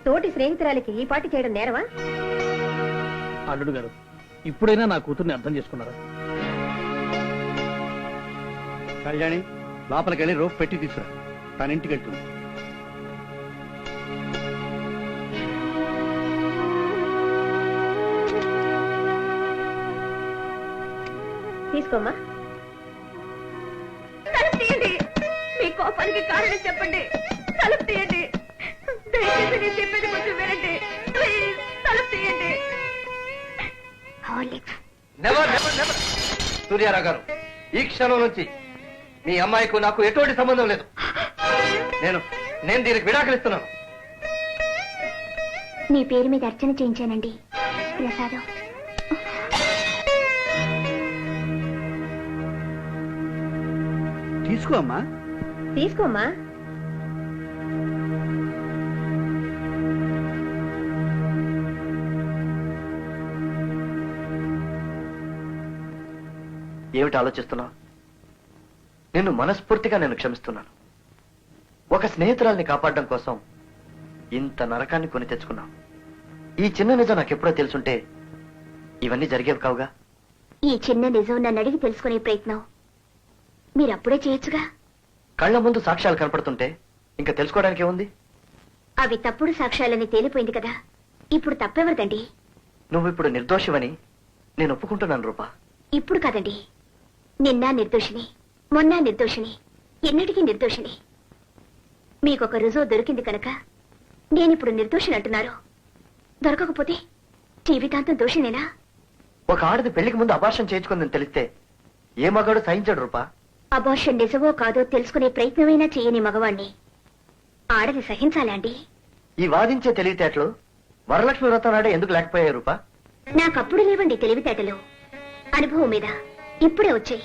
తోటి స్నేహితురాలికి ఈ పాటి చేయడం నేరవా? అల్లుడు గారు, ఇప్పుడైనా నా కూతుర్ని అర్థం చేసుకున్నారా? కళ్యాణి, లోపలికి వెళ్ళి రూప్ పెట్టి తీసుకురా. తన ఇంటికి వెళ్తుంది. తీసుకోమ్మా. తలుపు తీయండి. మీ కోపానికి కారణం చెప్పండి. తలుపు తీయండి. దయచేసి నేను చెప్పేది కొంచెం వినండి. ప్లీజ్ తలుపు తీయండి. సూర్యారావు గారు, ఈ క్షణం నుంచి మీ అమ్మాయికు నాకు ఎటువంటి సంబంధం లేదు. నేను దీనికి విడాకులిస్తున్నాను. నీ పేరు మీద అర్చన చేయించానండి ప్రసాదం. తీసుకో అమ్మా. తీసుకోమ్మా. ఏమిటి ఆలోచిస్తున్నావు? నిన్ను మనస్ఫూర్తిగా నేను క్షమిస్తున్నాను. ఒక స్నేహితురాల్ని కాపాడడం కోసం ఇంత నరకాన్ని కొని తెచ్చుకున్నావు. ఈ చిన్న నిజం నాకెప్పుడో తెలుసుంటే ఇవన్నీ జరిగేవి కావుగా. ఈ చిన్న నిజం నన్ను అడిగి తెలుసుకునే ప్రయత్నం మీరు అప్పుడే చేయొచ్చుగా. కళ్ళ ముందు సాక్ష్యాలు కనపడుతుంటే ఇంకా తెలుసుకోవడానికి ఏముంది? అవి తప్పుడు సాక్ష్యాలని తేలిపోయింది కదా. ఇప్పుడు తప్పెవరిదండి? నువ్వు ఇప్పుడు నిర్దోషివని నేను ఒప్పుకుంటున్నాను రూపా. ఇప్పుడు కాదండి. నిన్న నిర్దోషిని, మొన్న నిర్దోషిని, ఎన్నటికీ నిర్దోషిని. మీకొక రుజువు దొరికింది కనుక నేనిప్పుడు నిర్దోషిని అంటున్నారు. దొరకకపోతే జీవితాంతం దోషినేనా? ఒక ఆడది పెళ్లికి ముందు అబార్షన్ చేయించుకుందని తెలిస్తే ఏ మగాడు సహించడు రూపా. అబార్షన్ నిజమో కాదో తెలుసుకునే ప్రయత్నమైనా చేయని మగవాణ్ణి ఆడది సహించాలా అండి? ఈ వాదించే తెలివితేటలు వరలక్ష్మి వ్రతం నాడే ఎందుకు లేకపోయాయి రూపా? నాకప్పుడు లేవండి తెలివితేటలు. అనుభవం మీద ఇప్పుడే వచ్చాయి.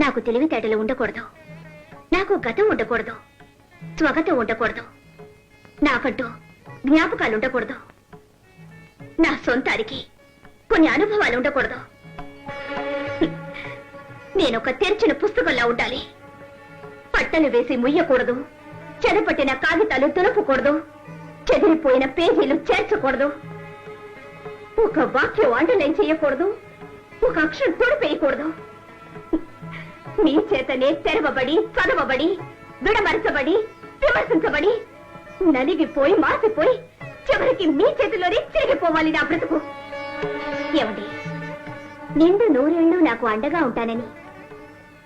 నాకు తెలివితేటలు ఉండకూడదు, నాకు గతం ఉండకూడదు, స్వగతం ఉండకూడదు, నాకంటూ జ్ఞాపకాలు ఉండకూడదు, నా సొంతానికి కొన్ని అనుభవాలు ఉండకూడదు. నేనొక తెరిచిన పుస్తకంలా ఉండాలి. పట్టలు వేసి ముయ్యకూడదు, చెదపట్టిన కాగితాలు తులపకూడదు, చెదిరిపోయిన పేజీలు చేర్చకూడదు, ఒక వాక్యం అండర్లైన్ చేయకూడదు, ఒక అక్షరం తొడిపేయకూడదు. మీ చేతనే తెరవబడి, చదవబడి, విడమరచబడి, విమర్శించబడి, నలిగిపోయి, మాసిపోయి, చివరికి మీ చేతిలోనే తిరిగిపోవాలి నా బ్రతుకు. ఏమండి, నిండు నూరేళ్లు నాకు అండగా ఉంటానని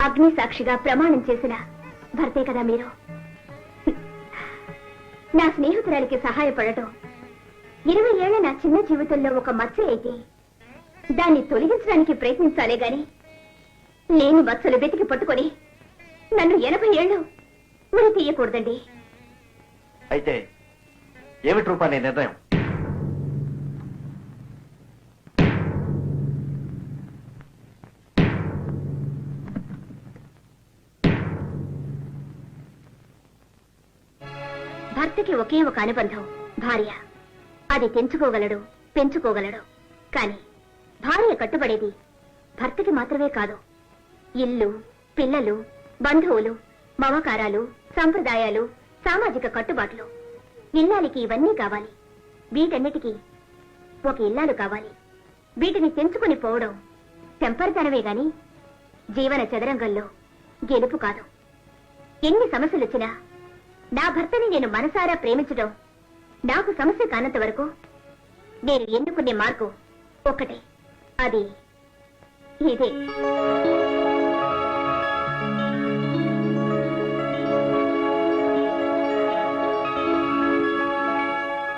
అగ్ని సాక్షిగా ప్రమాణం చేసిన భర్తే కదా మీరు. నా స్నేహితురాలికి సహాయపడటం 20 ఏళ్ల నా చిన్న జీవితంలో ఒక మచ్చ అయితే దాన్ని తొలగించడానికి ప్రయత్నించాలే గాని లేని మచ్చలు వెతికి పట్టుకొని నన్ను 80 ఏళ్లు ఉరి తీయకూడదండి. అయితే ఏమిటి రూపా నీ నిర్ణయం? భర్తకి ఒకే ఒక అనుబంధం భార్య. అది తెంచుకోగలడు, పెంచుకోగలడు. కాని భార్య కట్టుబడేది భర్తకి మాత్రమే కాదు. ఇల్లు, పిల్లలు, బంధువులు, మమకారాలు, సంప్రదాయాలు, సామాజిక కట్టుబాట్లు. ఇల్లాలికి ఇవన్నీ కావాలి. వీటన్నిటికీ ఒక ఇల్లాలు కావాలి. వీటిని తెంచుకుని పోవడం తెంపరితనమే గాని జీవన చదరంగంలో గెలుపు కాదు. ఎన్ని సమస్యలు వచ్చినా నా భర్తని నేను మనసారా ప్రేమించడం నాకు సమస్య కానంత వరకు నేను ఎన్నుకునే మార్గం ఒక్కటే, అది ఇదే.